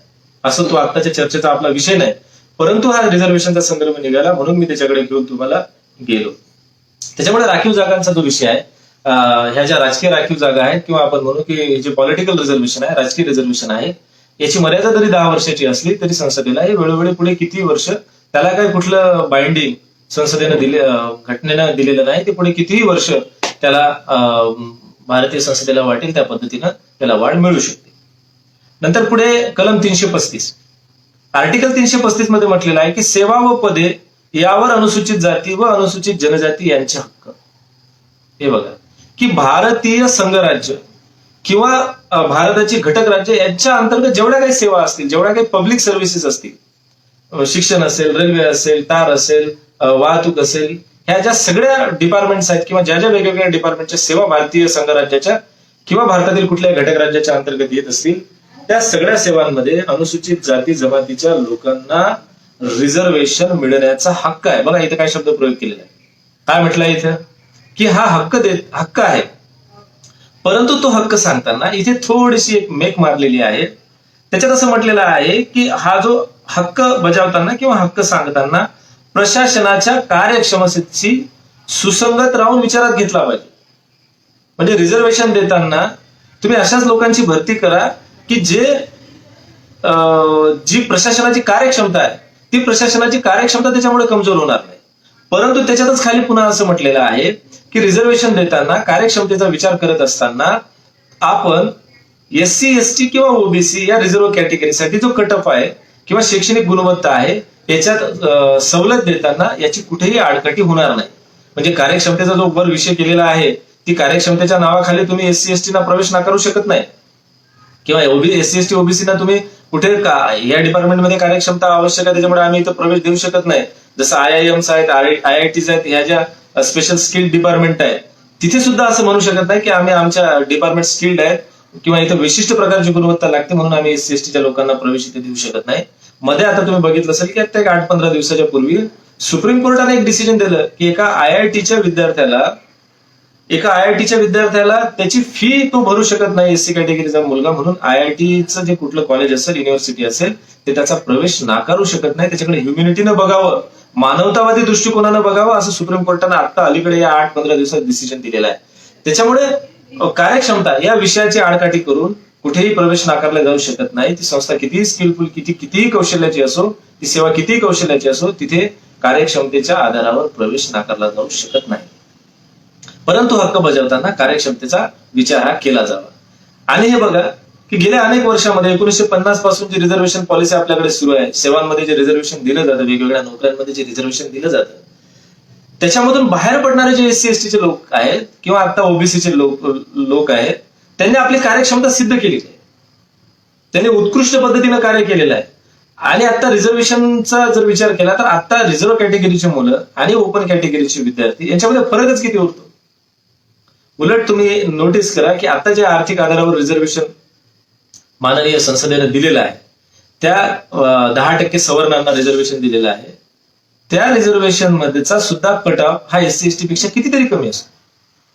असं तो आत्ताच्या चर्चेचा आपला विषय नाही, परंतु हा रिझर्वेशनचा संदर्भ निघाला म्हणून मी त्याच्याकडे घेऊन तुम्हाला गेलो. त्याच्यामुळे राखीव जागांचा जो विषय आहे, ह्या ज्या राजकीय राखीव जागा आहेत किंवा आपण म्हणू की जे पॉलिटिकल रिझर्वेशन आहे, राजकीय रिझर्वेशन आहे, याची मर्यादा जरी 10 वर्षाची असली तरी संसदेला हे वेळोवेळी पुढे किती वर्ष, त्याला काही कुठलं बाइंडिंग संसदेनं घटनेनं दिलेलं नाही. ते पुढे कितीही वर्ष त्याला भारतीय संसदेला वाटेल त्या पद्धतीनं त्याला वाढ मिळू शकते. नंतर पुढे कलम 335, आर्टिकल 335 मध्ये म्हटलेलं आहे की सेवा व पदे यावर अनुसूचित जाती व अनुसूचित जनजाती यांचे हक्क. हे बघा की भारतीय संघराज्य किंवा भारताची घटक राज्य यांच्या अंतर्गत जेवढ्या काही सेवा असतील, जेवढ्या काही पब्लिक सर्व्हिसेस असतील, शिक्षण असेल, रेल्वे असेल, तार असेल, वाहतूक असेल, ह्या ज्या सगळ्या डिपार्टमेंट्स आहेत किंवा ज्या ज्या वेगवेगळ्या डिपार्टमेंटच्या सेवा भारतीय संघराज्याच्या किंवा भारतातील कुठल्याही घटक राज्याच्या अंतर्गत येत असतील, त्या सगळ्या सेवांमध्ये अनुसूचित जाती जमातीच्या लोकांना रिझर्वेशन मिळण्याचा हक्क आहे. बघा इथे काय शब्द प्रयोग केलेला आहे, काय म्हटलंय इथं की हा हक्क आहे. परंतु तो हक्क सांगताना इथे थोडीशी एक मेक मारलेली आहे. त्याच्यात असं म्हटलेलं आहे की हा जो हक्क बजावताना किंवा हक्क सांगताना प्रशासनाच्या कार्यक्षमतेची सुसंगत राहून विचारात घेतला पाहिजे. म्हणजे रिझर्वेशन देताना तुम्ही अशाच लोकांची भरती करा की जी प्रशासनाची कार्यक्षमता आहे ती प्रशासनाची कार्यक्षमता त्याच्यामुळे कमजोर होणार नाही. परंतु त्याच्यातच खाली पुन्हा असं म्हटलेलं आहे की रिझर्वेशन देताना कार्यक्षमतेचा विचार करत असताना आपण SC ST किंवा OBC या रिझर्व्ह कॅटेगरीसाठी जो कट ऑफ आहे किंवा शैक्षणिक गुणवत्ता आहे याच्यात सवलत देताना याची कुठेही आडकाठी होणार नाही. म्हणजे कार्यक्षमतेचा जो वर विषय केलेला आहे ती कार्यक्षमतेच्या नावाखाली तुम्ही SC ST ना प्रवेश नाकारू शकत नाही किंवा SC ST OBC ना तुम्ही कुठे या डिपार्टमेंटमध्ये कार्यक्षमता आवश्यक आहे त्याच्यामुळे आम्ही इथं प्रवेश देऊ शकत नाही. जसं IIMs आहेत, IITs आहेत, ह्या ज्या स्पेशल स्किल्ड डिपार्टमेंट आहेत तिथे सुद्धा असं म्हणू शकत नाही की आम्ही आमच्या डिपार्टमेंट स्किल्ड आहेत किंवा इथं विशिष्ट प्रकारची गुणवत्ता लागते म्हणून आम्ही SC ST च्या लोकांना प्रवेश इथे देऊ शकत नाही. मध्ये आता तुम्ही बघितलं असेल की आता एक 8-15 दिवसाच्या पूर्वी सुप्रीम कोर्टाने एक डिसिजन दिलं की एका IITच्या विद्यार्थ्याला त्याची फी तो भरू शकत नाही SC कॅटेगरीचा मुलगा म्हणून IITचं जे कुठलं कॉलेज असेल, युनिव्हर्सिटी असेल ते त्याचा प्रवेश नाकारू शकत नाही. त्याच्याकडे ह्युमॅनिटीनं बघावं, मानवतावादी दृष्टिकोनानं बघावं असं सुप्रीम कोर्टानं आता अलीकडे या 8-15 दिवसात डिसिजन दिलेलं आहे. त्याच्यामुळे कार्यक्षमता या विषयाची आडकाठी करून कुठेही प्रवेश नाकारला जाऊ शकत नाही. ती संस्था कितीही स्किलफुल, कितीही कौशल्याची असो, ती सेवा कितीही कौशल्याची असो, तिथे कार्यक्षमतेच्या आधारावर प्रवेश नाकारला जाऊ शकत नाही. परंतु हक्क बजावताना कार्यक्षमतेचा विचार हा केला जावा. आणि हे बघा की गेल्या अनेक वर्षांमध्ये 1950 पासून जी रिझर्वेशन पॉलिसी आपल्याकडे सुरू आहे, सेवांमध्ये जे रिझर्वेशन दिलं जातं, वेगवेगळ्या नोकऱ्यांमध्ये जे रिझर्वेशन दिलं जातं, त्याच्यामधून बाहेर पडणारे जे SC ST चे लोक आहेत किंवा आता OBCचे लोक आहेत त्यांनी आपली कार्यक्षमता सिद्ध केली आहे, त्यांनी उत्कृष्ट पद्धतीनं कार्य केलेलं आहे. आणि आता रिझर्वेशनचा जर विचार केला तर आता रिझर्व्ह कॅटेगरीची मुलं आणि ओपन कॅटेगरीचे विद्यार्थी यांच्यामध्ये फरकच किती उरतो. उलट तुम्ही नोटीस करा की आता जे आर्थिक आधारावर रिझर्वेशन माननीय संसदेनं दिलेलं आहे त्या 10% सवर्णांना रिझर्वेशन दिलेलं आहे, त्या रिझर्वेशन मध्येचा सुद्धा कट ऑफ हा SC ST पेक्षा कितीतरी कमी असतो.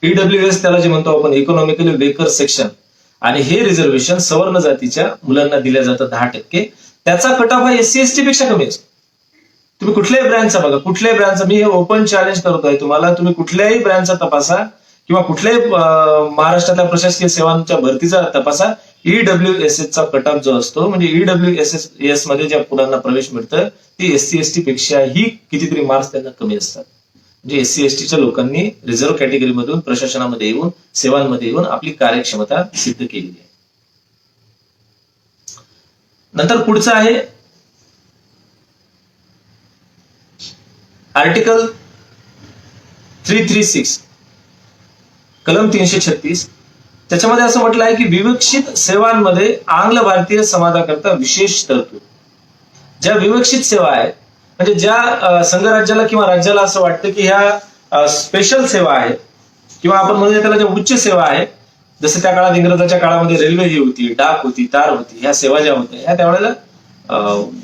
EWS त्याला जे म्हणतो आपण, इकॉनॉमिकली वेकर सेक्शन, आणि हे रिझर्वेशन सवर्ण जातीच्या मुलांना दिलं जातं 10%. त्याचा कट ऑफ हा SC ST पेक्षा कमी असतो. तुम्ही कुठल्याही ब्रँचचा बघा, कुठल्याही ब्रँचचा, मी हे ओपन चॅलेंज करतोय तुम्हाला, तुम्ही कुठल्याही ब्रँचचा तपासा किंवा कुठल्याही महाराष्ट्रातल्या प्रशासकीय सेवांच्या भरतीचा तपासा, EWSS चा कट ऑफ जो असतो, म्हणजे EWSS मध्ये ज्या मुलांना प्रवेश मिळतं ते SC ST पेक्षाही कितीतरी मार्क्स त्यांना कमी असतात. म्हणजे SC STच्या लोकांनी रिझर्व्ह कॅटेगरीमधून प्रशासनामध्ये येऊन, सेवांमध्ये येऊन आपली कार्यक्षमता सिद्ध केलेली आहे. नंतर पुढचं आहे आर्टिकल 336 कलम 336. त्याच्यामध्ये असं म्हटलं आहे की विवक्षित सेवांमध्ये आंग्ल भारतीय समाजाकरता विशेष तरतूद. ज्या विवक्षित सेवा आहेत, म्हणजे ज्या संघराज्याला किंवा राज्याला असं वाटतं की ह्या स्पेशल सेवा आहेत किंवा आपण म्हणूया त्याला ज्या उच्च सेवा आहेत, जसं त्या काळात इंग्रजाच्या काळामध्ये रेल्वे ही होती, डाक होती, तार होती, ह्या सेवा ज्या होत्या ह्या त्यावेळेला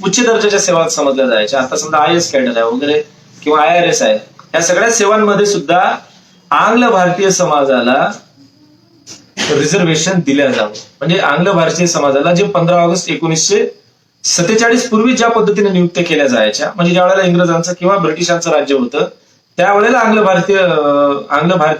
उच्च दर्जाच्या सेवा समजल्या जायच्या. आता समजा IS कॅडर आहे वगैरे किंवा IRS आहे, या सगळ्या सेवांमध्ये सुद्धा आंग्ल भारतीय समाजाला रिझर्वेशन दिल्या जावं. म्हणजे आंग्ल भारतीय समाजाला जे 15 ऑगस्ट 1947 पूर्वी ज्या पद्धतीने नियुक्त्या केल्या जायच्या, म्हणजे ज्या वेळेला इंग्रजांचं किंवा ब्रिटिशांचं राज्य होतं त्यावेळेला आंग्ल भारतीय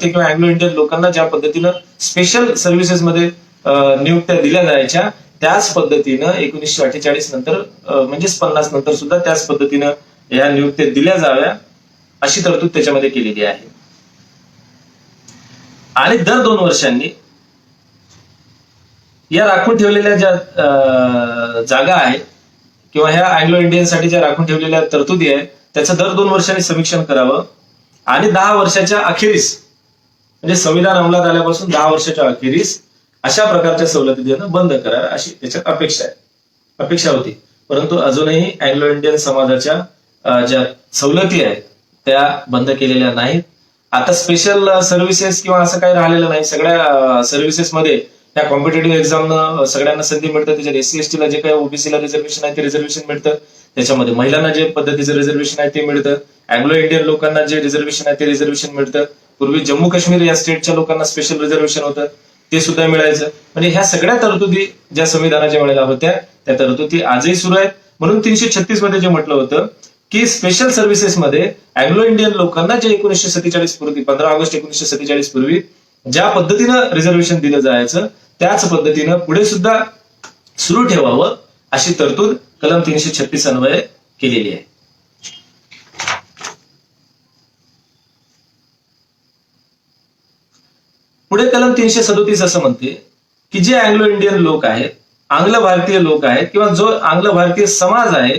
किंवा अँग्लो इंडियन लोकांना ज्या पद्धतीनं स्पेशल सर्व्हिसेसमध्ये नियुक्त्या दिल्या जायच्या, त्याच पद्धतीनं 1948 नंतर म्हणजेच 50 नंतर सुद्धा त्याच पद्धतीनं या नियुक्त्या दिल्या जाव्या अशी तरतूद त्याच्यामध्ये केलेली आहे. आणि दर 2 वर्षांनी या राखून ठेवलेल्या ज्या जागा आहेत किंवा ह्या अँग्लो इंडियनसाठी ज्या राखून ठेवलेल्या तरतुदी आहेत त्याचं दर 2 वर्षांनी समीक्षण करावं आणि 10 वर्षाच्या अखेरीस, म्हणजे संविधान अंमलात आल्यापासून 10 वर्षाच्या अखेरीस अशा प्रकारच्या सवलती देणं बंद करा अशी त्याच्यात अपेक्षा होती. परंतु अजूनही अँग्लो इंडियन समाजाच्या ज्या सवलती आहेत त्या बंद केलेल्या नाहीत. आता स्पेशल सर्व्हिसेस किंवा असं काही राहिलेलं नाही. सगळ्या सर्व्हिसेसमध्ये त्या कॉम्पिटेटिव्ह एक्झामनं सगळ्यांना संधी मिळतं. त्याच्यात SC ST ला जे काही OBC ला रिझर्वेशन आहे ते रिझर्वेशन मिळतं. त्याच्यामध्ये महिलांना जे पद्धतीचं रिझर्वेशन आहे ते मिळतं. अँग्लो इंडियन लोकांना जे रिझर्वेशन आहे ते रिझर्वेशन मिळतं. पूर्वी जम्मू काश्मीर या स्टेटच्या लोकांना स्पेशल रिझर्वेशन होतं, ते सुद्धा मिळायचं. म्हणजे ह्या सगळ्या तरतुदी ज्या संविधानाच्या वेळेला होत्या त्या तरतुदी आजही सुरू आहेत. म्हणून 336 मध्ये जे म्हटलं होतं की स्पेशल सर्व्हिसेसमध्ये अँग्लो इंडियन लोकांना जे 1947 पूर्वी 15 ऑगस्ट 1947 पूर्वी ज्या पद्धतीनं रिझर्वेशन दिलं जायचं त्याच पद्धतीनं पुढे सुद्धा सुरू ठेवावं अशी तरतूद कलम 336 अन्वये केलेली आहे. पुढे कलम 337 असं म्हणते की जे अँग्लो इंडियन लोक आहेत, आंग्ल भारतीय लोक आहेत किंवा जो आंग्ल भारतीय समाज आहे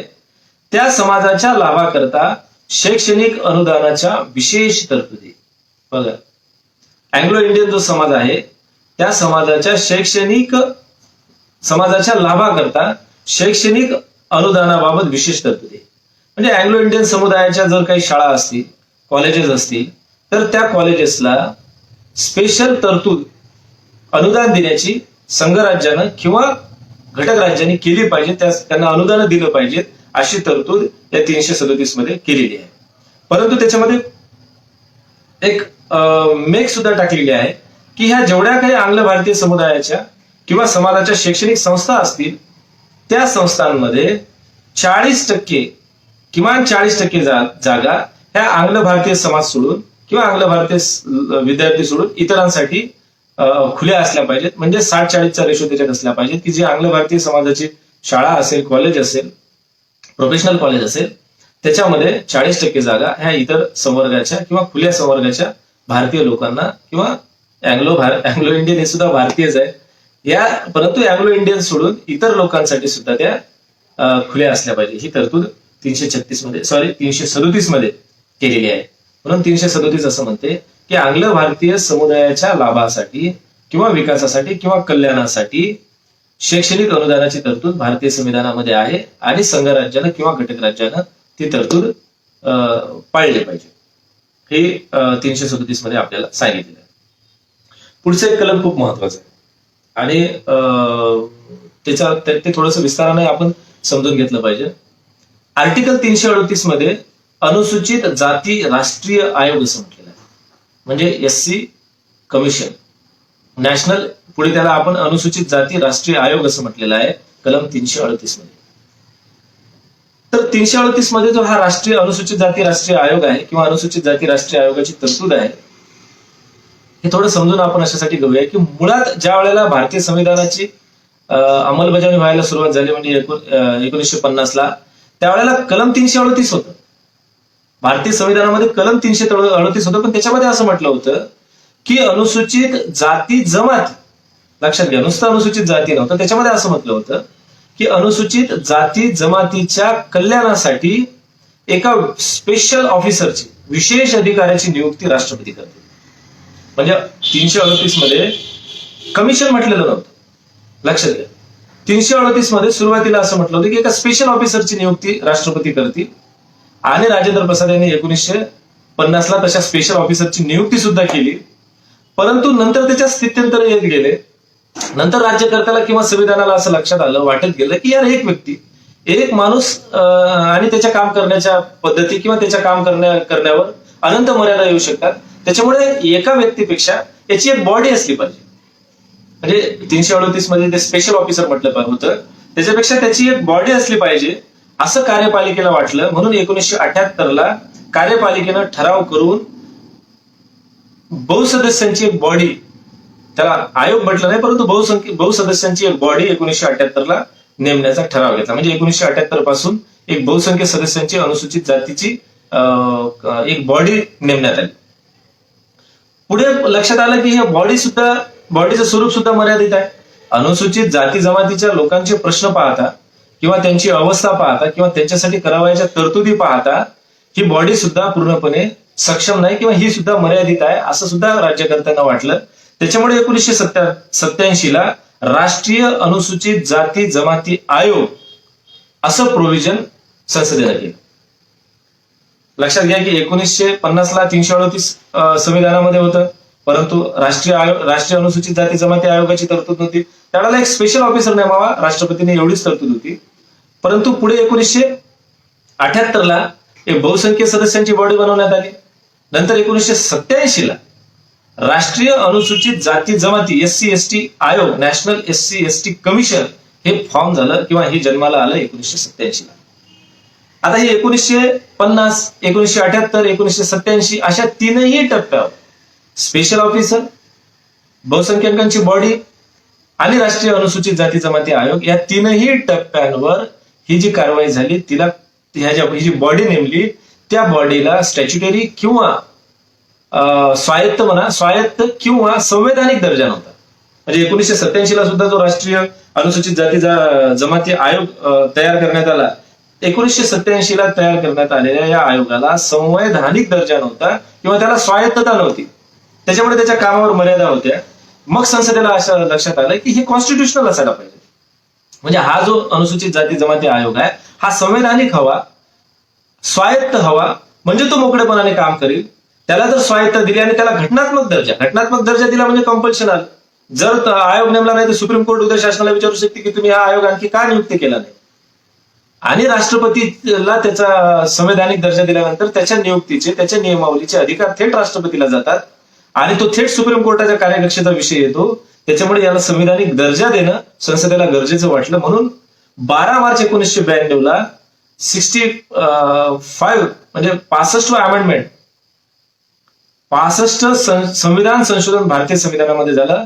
त्या समाजाच्या लाभाकरता शैक्षणिक अनुदानाच्या विशेष तरतुदी. बघा, अँग्लो इंडियन जो समाज आहे त्या समाजाच्या लाभाकरता शैक्षणिक अनुदानाबाबत विशेष तरतुदी. म्हणजे अँग्लो इंडियन समुदायाच्या जर काही शाळा असतील, कॉलेजेस असतील तर त्या कॉलेजेसला स्पेशल तरतूद अनुदान देण्याची संघराज्यानं किंवा घटक राज्यांनी केली पाहिजे, त्यांना अनुदान दिलं पाहिजे अशी तरतूद या 337 मध्ये केलेली आहे. परंतु त्याच्यामध्ये एक मेक सुद्धा टाकलेली आहे की ह्या जेवढ्या काही आंग्ल भारतीय समुदायाच्या किंवा समाजाच्या शैक्षणिक संस्था असतील त्या संस्थांमध्ये 40% किमान 40% जागा ह्या आंग्ल भारतीय समाज सोडून किंवा आंग्ल भारतीय विद्यार्थी सोडून इतरांसाठी खुल्या असल्या पाहिजेत. म्हणजे 60-40चा रेशो त्याच्यात असला पाहिजे की जी आंग्ल भारतीय समाजाची शाळा असेल, कॉलेज असेल, प्रोफेशनल कॉलेज असेल त्याच्यामध्ये 40% जागा ह्या इतर संवर्गाच्या किंवा खुल्या संवर्गाच्या भारतीय लोकांना किंवा अँग्लो इंडियन हे सुद्धा भारतीयच आहे या, परंतु अँग्लो इंडियन सोडून इतर लोकांसाठी सुद्धा त्या खुल्या असल्या पाहिजे. ही तरतूद 337 मध्ये केलेली आहे. म्हणून 337 असं म्हणते की आंग्ल भारतीय समुदायाच्या लाभासाठी किंवा विकासासाठी किंवा कल्याणासाठी शैक्षणिक अनुदानाची तरतूद भारतीय संविधानामध्ये आहे आणि संघराज्यानं किंवा घटक राज्यानं ती तरतूद पाळली पाहिजे. हे 337 मध्ये आपल्याला सांगितलेलं आहे. पुढचं एक कलम खूप महत्वाचं आहे आणि ते थोडंसं विस्ताराने आपण समजून घेतलं पाहिजे. आर्टिकल 338 मध्ये अनुसूचित जाती राष्ट्रीय आयोग असं म्हटलेलं आहे. म्हणजे SC कमिशन नॅशनल, पुढे त्याला आपण अनुसूचित जाती राष्ट्रीय आयोग असं म्हटलेलं आहे कलम 338 मध्ये. तर 338 मध्ये जो हा राष्ट्रीय अनुसूचित जाती राष्ट्रीय आयोग आहे किंवा अनुसूचित जाती राष्ट्रीय आयोगाची तरतूद आहे, हे थोडं समजून आपण अशासाठी घेऊया की मुळात ज्या वेळेला भारतीय संविधानाची अंमलबजावणी व्हायला सुरुवात झाली म्हणजे 1950ला, त्यावेळेला कलम 338 होतं. भारतीय संविधानामध्ये कलम 338 होतं, पण त्याच्यामध्ये असं म्हटलं होतं की अनुसूचित जाती जमाती, लक्षात घ्या, नुसतं अनुसूचित जाती नव्हतं, त्याच्यामध्ये असं म्हटलं होतं की अनुसूचित जाती जमातीच्या कल्याणासाठी एका स्पेशल ऑफिसरची, विशेष अधिकाऱ्याची नियुक्ती राष्ट्रपती करते. म्हणजे 338 मध्ये कमिशन म्हटलेलं नव्हतं, लक्षात घ्या. 338 मध्ये सुरुवातीला असं म्हटलं होतं की एका स्पेशल ऑफिसरची नियुक्ती राष्ट्रपती करतील आणि राजेंद्र प्रसाद यांनी 1950ला तशा स्पेशल ऑफिसरची नियुक्ती सुद्धा केली. परंतु नंतर त्याच्या स्थित्यंतर येत गेले. नंतर राज्यकर्त्याला किंवा संविधानाला असं लक्षात आलं, वाटत गेलं की यार एक व्यक्ती, एक माणूस आणि त्याच्या काम करण्याच्या पद्धती किंवा त्याच्या काम करण्यावर अनंत मर्यादा येऊ शकतात. त्याच्यामुळे एका व्यक्तीपेक्षा याची एक बॉडी असली पाहिजे. म्हणजे 338 मध्ये ते स्पेशल ऑफिसर म्हटलं होतं, त्याच्यापेक्षा त्याची एक बॉडी असली पाहिजे असं कार्यपालिकेला वाटलं. म्हणून 1978ला कार्यपालिकेनं ठराव करून बहुसदस्यांची एक बॉडी, त्याला आयोग म्हटलं नाही परंतु बहुसदस्यांची एक बॉडी 1978ला नेमण्याचा ठराव घेतला. म्हणजे 1978 पासून एक बहुसंख्य सदस्यांची अनुसूचित जातीची एक बॉडी नेमण्यात आली. पुढे लक्षात आलं की हे बॉडीचं स्वरूप सुद्धा मर्यादित आहे. अनुसूचित जाती जमातीच्या लोकांचे प्रश्न पाहता किंवा त्यांची अवस्था पाहता किंवा त्यांच्यासाठी करावयाच्या तरतुदी पाहता ही बॉडी सुद्धा पूर्णपणे सक्षम नाही किंवा ही सुद्धा मर्यादित आहे असं सुद्धा राज्यकर्त्यांना वाटलं. त्याच्यामुळे 1987ला राष्ट्रीय अनुसूचित जाती जमाती आयोग असं प्रोव्हिजन संसदेनं केलं. लक्षात घ्या की 1950ला 338 संविधानामध्ये होतं, परंतु राष्ट्रीय अनुसूचित जाती जमाती आयोगाची तरतूद नव्हती. त्यावेळेला एक स्पेशल ऑफिसर नेमावा, राष्ट्रपतीने एवढीच तरतूद होती. परंतु पुढे 1978ला एक बहुसंख्य सदस्यांची बॉडी बनवण्यात आली. नंतर 1987ला राष्ट्रीय अनुसूचित जाती जमाती SC/ST आयोग, नॅशनल SC/ST कमिशन हे फॉर्म झालं किंवा हे जन्माला आलं 1987ला. आता हे 1950, 1978, 1987 अशा तीनही टप्प्यावर स्पेशल ऑफिसर, बहुसंख्याकांची बॉडी आणि राष्ट्रीय अनुसूचित जाती जमाती आयोग या तीनही टप्प्यांवर ही जी कारवाई झाली, ही जी बॉडी नेमली, त्या बॉडीला स्टॅच्युटरी किंवा स्वायत्त किंवा संवैधानिक दर्जा नव्हता. म्हणजे 1987ला सुद्धा जो राष्ट्रीय अनुसूचित जाती जमाती आयोग तयार करण्यात आला, 1987ला तयार करण्यात आलेल्या या आयोगाला संवैधानिक दर्जा नव्हता किंवा त्याला स्वायत्तता नव्हती. त्याच्यामुळे त्याच्या कामावर मर्यादा होत्या. मग संसदेला असं लक्षात आलं की हे कॉन्स्टिट्युशनल असायला पाहिजे. म्हणजे हा जो अनुसूचित जाती जमाती आयोग आहे हा संवैधानिक हवा, स्वायत्त हवा, म्हणजे तो मोकळेपणाने काम करेल. त्याला जर स्वायत्त दिली आणि त्याला घटनात्मक दर्जा दिला म्हणजे कंपल्शन आलं. जर आयोग नेमला नाही तर सुप्रीम कोर्ट उद्या शासनाला विचारू शकते की तुम्ही हा आयोग आणखी का नियुक्त केला नाही. आणि राष्ट्रपतीला त्याचा संवैधानिक दर्जा दिल्यानंतर त्याच्या नियुक्तीचे, त्याच्या नियमावलीचे अधिकार थेट राष्ट्रपतीला जातात आणि तो थेट सुप्रीम कोर्टाच्या कार्यकक्षेचा विषय येतो. त्याच्यामुळे याला संवैधानिक दर्जा देणं संसदेला गरजेचं वाटलं. म्हणून 12 मार्च 1992ला 65 म्हणजे 65वा अमेंडमेंट, 65 संविधान संशोधन भारतीय संविधानामध्ये झालं.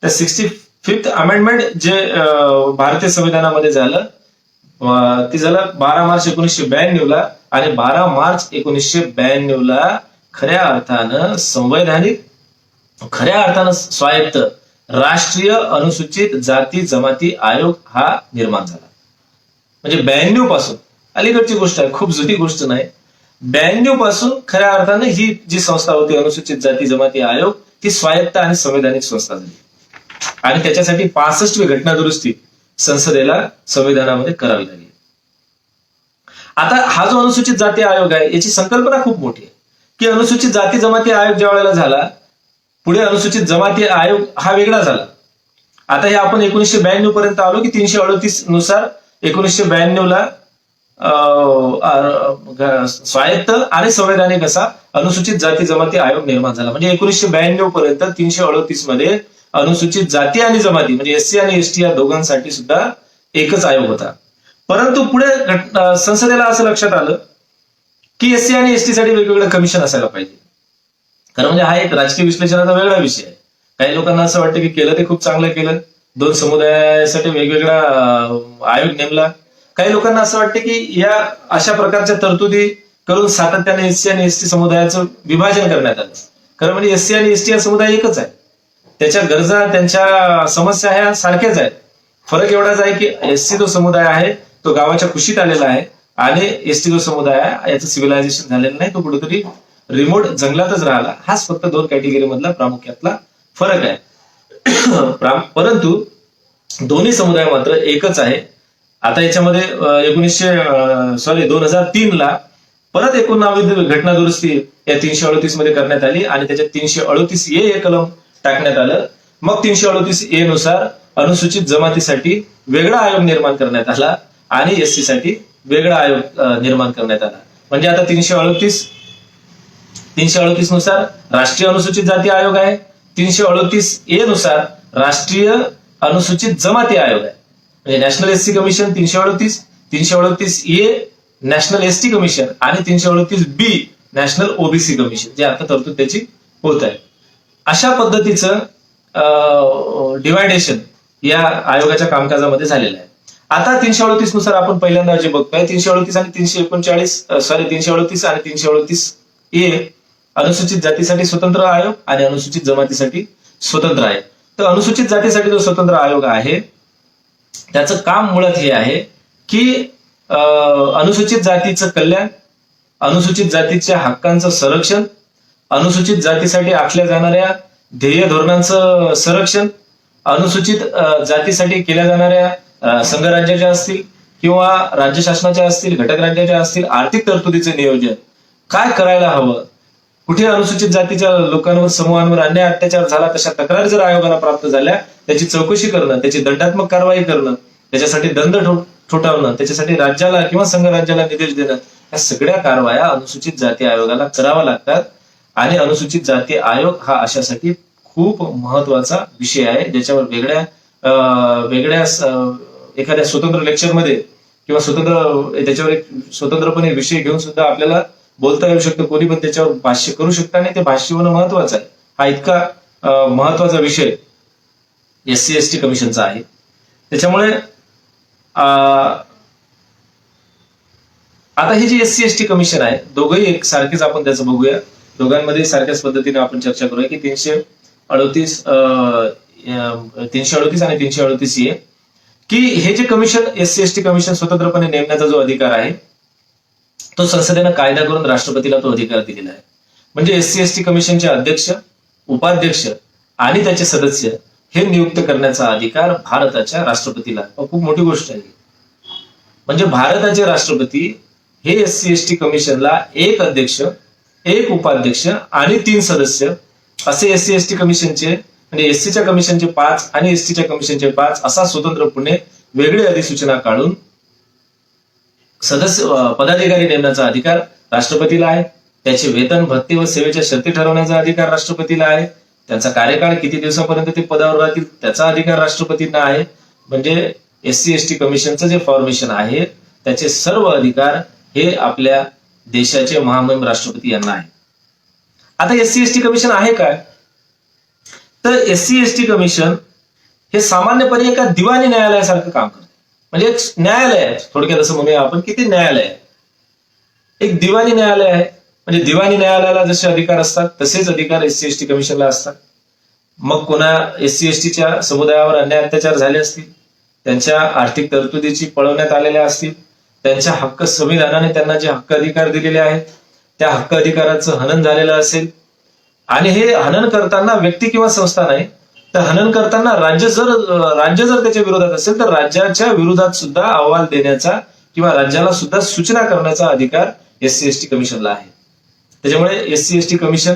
त्या 65th अमेंडमेंट जे भारतीय संविधानामध्ये झालं ते झालं 12 मार्च 1992ला. आणि 12 मार्च 1992ला खऱ्या अर्थानं संवैधानिक, खऱ्या अर्थानं स्वायत्त राष्ट्रीय अनुसूचित जाती जमाती आयोग हा निर्माण झाला. म्हणजे 92 पासून, अलीकडची गोष्ट आहे, खूप जुनी गोष्ट नाही, 92 पासून खऱ्या अर्थानं ही जी संस्था होती अनुसूचित जाती जमाती आयोग ती स्वायत्त आणि संवैधानिक संस्था झाली. आणि त्याच्यासाठी 65वी घटना दुरुस्ती संसदेला संविधानामध्ये करावी लागली. आता हा जो अनुसूचित जाती आयोग आहे याची संकल्पना खूप मोठी आहे की अनुसूचित जाती जमाती आयोग ज्या वेळेला झाला, पुढे अनुसूचित जमाती आयोग हा वेगळा झाला. आता हे आपण 1992 पर्यंत आलो की 338 नुसार 1992ला स्वायत्त आणि संवैधानिक असा अनुसूचित जाती जमाती आयोग निर्माण झाला. म्हणजे 1992 पर्यंत 338 मध्ये अनुसूचित जाती आणि जमाती म्हणजे SC आणि ST या दोघांसाठी सुद्धा एकच आयोग होता. परंतु पुढे संसदेला असं लक्षात आलं की एससी आणि एसटी साठी वेगवेगळं कमिशन असायला पाहिजे. खरं म्हणजे हा एक राजकीय विश्लेषणाचा वेगळा विषय आहे. काही लोकांना असं वाटतं की केलं ते खूप चांगलं केलं, दोन समुदायासाठी वेगवेगळा आयोग नेमला. काही लोकांना असं वाटतं की या अशा प्रकारच्या तरतुदी करून सातत्याने एससी आणि एसटी समुदायाचं विभाजन करण्यात आलं. खरं म्हणजे एससी आणि एसटी हा समुदाय एकच आहे, त्याच्या गरजा त्यांच्या समस्या ह्या सारख्याच आहेत. फरक एवढाच आहे की एससी जो समुदाय आहे तो गावाच्या कुशीत आलेला आहे आणि एसटी जो समुदाय आहे याचं सिव्हिलायझेशन झालेलं नाही, तो कुठेतरी रिमोट जंगलातच राहिला. हाच फक्त दोन कॅटेगरी मधला प्रामुख्यातला फरक आहे. परंतु दोन्ही समुदाय मात्र एकच आहे. आता याच्यामध्ये 2003 ला परत एकूण नागरिक घटना दुरुस्ती या 338 मध्ये करण्यात आली आणि त्याच्यात 338A हे कलम टाकण्यात आलं. मग 338A नुसार अनुसूचित जमातीसाठी वेगळा आयोग निर्माण करण्यात आला आणि एससी साठी वेगळा आयोग निर्माण करण्यात आला. म्हणजे आता 338 नुसार राष्ट्रीय अनुसूचित जाती आयोग आहे, 338A नुसार राष्ट्रीय अनुसूचित जमाती आयोग आहे. म्हणजे national SC commission 338A national ST commission आणि 338B नॅशनल ओबीसी कमिशन, जे आता तरतूद त्याची होत आहे. अशा पद्धतीचं डिवायडेशन या आयोगाच्या कामकाजामध्ये झालेलं आहे. आता 338 नुसार आपण पहिल्यांदा जे बघतोय 338 आणि 338 आणि 338A अनुसूचित जातीसाठी स्वतंत्र आयोग आणि अनुसूचित जमातीसाठी स्वतंत्र आयोग. तर अनुसूचित जातीसाठी जो स्वतंत्र आयोग आहे त्याचं काम मुळात हे आहे की अनुसूचित जातीचं कल्याण, अनुसूचित जातीच्या हक्कांचं संरक्षण, अनुसूचित जातीसाठी आखल्या जाणाऱ्या ध्येय धोरणांचं संरक्षण, अनुसूचित जातीसाठी केल्या जाणाऱ्या संघराज्याच्या असतील किंवा राज्य शासनाच्या असतील, घटक राज्याच्या असतील आर्थिक तरतुदीचे नियोजन काय करायला हवं, कुठे अनुसूचित जातीच्या लोकांवर समूहांवर अन्याय अत्याचार झाला तशा तक्रारी जर आयोगाला प्राप्त झाल्या त्याची चौकशी करणं, त्याची दंडात्मक कारवाई करणं, त्याच्यासाठी दंड ठोठावणं, त्याच्यासाठी राज्याला किंवा संघराज्याला निर्देश देणं, या सगळ्या कारवाया अनुसूचित जाती आयोगाला कराव्या लागतात. आणि अनुसूचित जाती आयोग हा अशासाठी खूप महत्वाचा विषय आहे, ज्याच्यावर वेगळ्या एखाद्या स्वतंत्र लेक्चरमध्ये किंवा त्याच्यावर एक स्वतंत्रपणे विषय घेऊन सुद्धा आपल्याला बोलता येऊ शकतं. कोणी पण त्याच्यावर भाष्य करू शकतं आणि ते भाष्य होणं महत्वाचं आहे. हा इतका महत्वाचा विषय एससी एसटी कमिशनचा आहे. त्याच्यामुळे आता ही जी एससी एसटी कमिशन आहे दोघंही एक सारखेच आपण त्याचं बघूया. दोघांमध्ये सारख्याच पद्धतीने आपण चर्चा करूया की 338 आणि 338A की हे जे कमिशन एससी एसटी कमिशन स्वतंत्रपणे नेमण्याचा जो अधिकार आहे तो संसदेनं कायदा करून राष्ट्रपतीला तो अधिकार दिलेला आहे. म्हणजे एससी एसटी कमिशनचे अध्यक्ष, उपाध्यक्ष आणि त्याचे सदस्य हे नियुक्त करण्याचा अधिकार भारताच्या राष्ट्रपतीला. खूप मोठी गोष्ट आहे. म्हणजे भारताचे राष्ट्रपती हे एससी एसटी कमिशनला एक अध्यक्ष, एक उपाध्यक्ष आणि 3 सदस्य असे एससी एसटी कमिशनचे म्हणजे एससीच्या कमिशनचे 5 आणि एसटीच्या कमिशनचे 5 असा स्वतंत्रपणे वेगळी अधिसूचना काढून सदस्य पदाधिकारी नेमण्याचा अधिकार राष्ट्रपतीला आहे. त्याचे वेतन, भत्ते व सेवेच्या शर्ती ठरवण्याचा अधिकार राष्ट्रपतीला आहे. त्यांचा कार्यकाळ किती दिवसापर्यंत ते पदावर राहतील त्याचा अधिकार राष्ट्रपतींना आहे. म्हणजे एससी एसटी कमिशनचं जे फॉर्मेशन आहे त्याचे सर्व अधिकार हे आपल्या देशाचे महामहिम राष्ट्रपती यांना आहे. आता एससी एसटी कमिशन आहे काय, तर एससी एसटी कमिशन हे सामान्यपणे एका दिवाणी न्यायालयासारखं काम करते. म्हणजे एक न्यायालय आहे, थोडक्यात असं म्हणूया आपण की ते न्यायालय आहे, एक दिवाणी न्यायालय आहे. म्हणजे दिवाणी न्यायालयाला जसे अधिकार असतात तसेच अधिकार एससी एसटी कमिशनला असतात. मग कोणा एससी एसटीच्या समुदायावर अन्याय अत्याचार झाले असतील, त्यांच्या आर्थिक तरतुदीची पळवण्यात आलेल्या असतील, त्यांच्या हक्क संविधानाने त्यांना जे हक्क अधिकार दिलेले आहेत त्या हक्क अधिकाराचं हनन झालेलं असेल आणि हे हनन करताना व्यक्ती किंवा संस्था नाही तर हनन करताना राज्य जर त्याच्या विरोधात असेल तर राज्याच्या विरोधात सुद्धा अहवाल देण्याचा किंवा राज्याला सुद्धा सूचना करण्याचा अधिकार एससी एसटी कमिशनला आहे. त्याच्यामुळे एससी एसटी कमिशन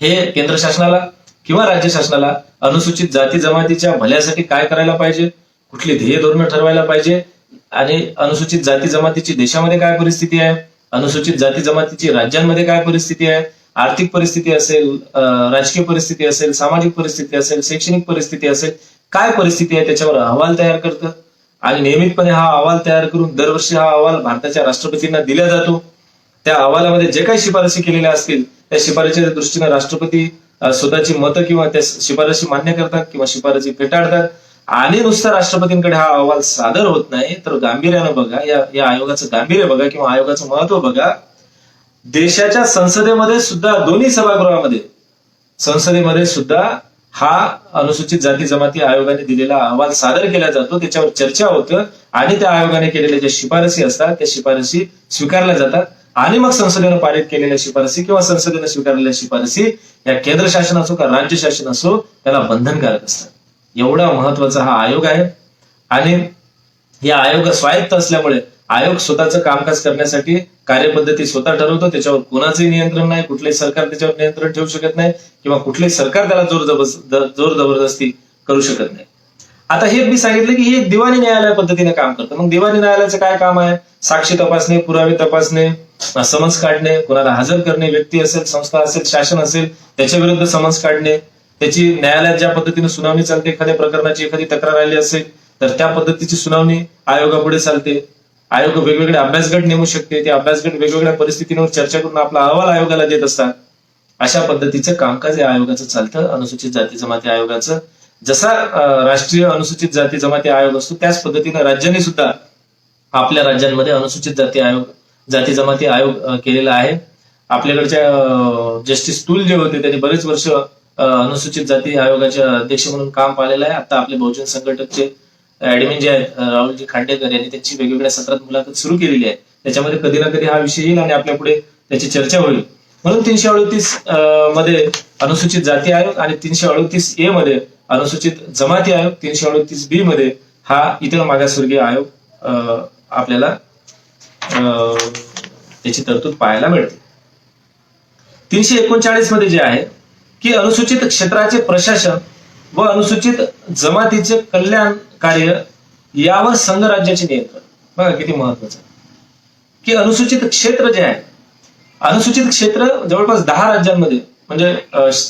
हे केंद्र शासनाला किंवा राज्य शासनाला अनुसूचित जाती जमातीच्या भल्यासाठी काय करायला पाहिजे, कुठली ध्येय धोरणं ठरवायला पाहिजे आणि अनुसूचित जाती जमातीची देशामध्ये काय परिस्थिती आहे, अनुसूचित जाती जमातीची राज्यांमध्ये काय परिस्थिती आहे, आर्थिक परिस्थिती असेल, राजकीय परिस्थिती असेल, सामाजिक परिस्थिती असेल, शैक्षणिक परिस्थिती असेल, काय परिस्थिती आहे त्याच्यावर अहवाल तयार करतं आणि नियमितपणे हा अहवाल तयार करून दरवर्षी हा अहवाल भारताच्या राष्ट्रपतींना दिला जातो. त्या अहवालामध्ये जे काही शिफारसी केलेल्या असतील त्या शिफारसीच्या दृष्टीने राष्ट्रपती स्वतःची मतं किंवा त्या शिफारसी मान्य करतात किंवा शिफारसी फेटाळतात. आणि नुसता राष्ट्रपतींकडे हा अहवाल सादर होत नाही तर गांभीर्यानं बघा, या आयोगाचं गांभीर्य बघा किंवा आयोगाचं महत्व बघा. देशाच्या संसदेमध्ये सुद्धा, दोन्ही सभागृहामध्ये, संसदेमध्ये सुद्धा हा अनुसूचित जाती जमाती आयोगाने दिलेला अहवाल सादर केला जातो, त्याच्यावर चर्चा होतं आणि त्या आयोगाने केलेल्या ज्या शिफारसी असतात त्या शिफारसी स्वीकारल्या जातात आणि मग संसदेनं पारित केलेल्या शिफारसी किंवा संसदेनं स्वीकारलेल्या शिफारसी या केंद्र शासन असो का राज्य शासन असो त्याला बंधनकारक असतात. एवढा महत्वाचा हा आयोग आहे. आणि या आयोग स्वायत्त असल्यामुळे आयोग स्वतःचं कामकाज करण्यासाठी कार्यपद्धती स्वतः ठरवतो. त्याच्यावर कोणाचंही नियंत्रण नाही, कुठलेही सरकार त्याच्यावर नियंत्रण ठेवू शकत नाही किंवा कुठलेही सरकार त्याला जोर जबरदस्ती करू शकत नाही. आता हे मी सांगितलं की हे दिवाणी न्यायालय पद्धतीने काम करतं. मग दिवाणी न्यायालयाचं काय काम आहे? साक्षी तपासणे, पुरावे तपासणे, समन्स काढणे, कोणाला हजर करणे, व्यक्ती असेल, संस्था असेल, शासन असेल त्याच्या विरुद्ध समन्स काढणे, त्याची न्यायालयात ज्या पद्धतीने सुनावणी चालते, एखाद्या प्रकरणाची एखादी तक्रार आली असेल तर त्या पद्धतीची सुनावणी आयोगापुढे चालते. आयोग वेगवेगळे अभ्यासगट नेमू शकते, ते अभ्यासगट वेगवेगळ्या परिस्थितींवर चर्चा करून आपला अहवाल आयोगाला देत असतात. अशा पद्धतीचं कामकाज या आयोगाचं चालतं, अनुसूचित जाती जमाती आयोगाचं. जसा राष्ट्रीय अनुसूचित जाती जमाती आयोग असतो त्याच पद्धतीने राज्यांनी सुद्धा आपल्या राज्यांमध्ये अनुसूचित जाती जमाती आयोग केलेला आहे. आपल्याकडच्या जस्टिस टूल जे होते त्यांनी बरेच वर्ष अनुसूचित जाती आयोगाचे अध्यक्ष म्हणून काम पाहिलेलं आहे. आता आपले बहुजन संघटकचे ऍडमिन जे आहेत राहुलजी खांडेकर यांनी त्यांची वेगवेगळ्या सत्रात मुलाखत सुरू केलेली आहे. त्याच्यामध्ये कधी ना कधी हा विषय येईल आणि आपल्या पुढे त्याची चर्चा होईल. म्हणून 338 मध्ये अनुसूचित जाती आयोग आणि 338A मध्ये अनुसूचित जमाती आयोग, 338B मध्ये हा इतर मागासवर्गीय आयोग आपल्याला त्याची तरतूद पाहायला मिळते. 339 मध्ये जे आहे की अनुसूचित क्षेत्राचे प्रशासन व अनुसूचित जमातीचे कल्याण कार्य यावर संघ राज्याचे नियंत्रण. बघा किती महत्वाचं की अनुसूचित क्षेत्र जे आहे, अनुसूचित क्षेत्र जवळपास 10 राज्यांमध्ये म्हणजे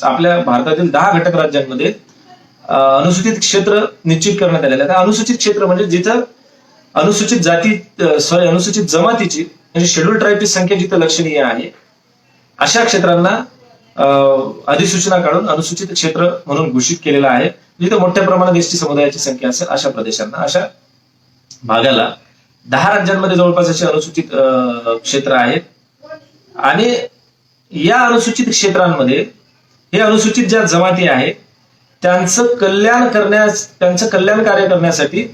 आपल्या भारतातील 10 घटक राज्यांमध्ये अनुसूचित क्षेत्र निश्चित करण्यात आलेलं आहे. अनुसूचित क्षेत्र म्हणजे जिथं अनुसूचित जमातीची म्हणजे शेड्यूल ट्राईबची संख्या जिथं लक्षणीय आहे अशा क्षेत्रांना अधिसूचना काढून अनुसूचित क्षेत्र म्हणून घोषित केलेला आहे. जिथे मोठ्या प्रमाणात एसटी समुदायाची संख्या असेल अशा प्रदेशांना, अशा भागाला 10 राज्यांमध्ये जवळपास असे अनुसूचित क्षेत्र आहेत. आणि या अनुसूचित क्षेत्रांमध्ये हे अनुसूचित ज्या जमाती आहेत त्यांचं कल्याण कार्य करण्यासाठी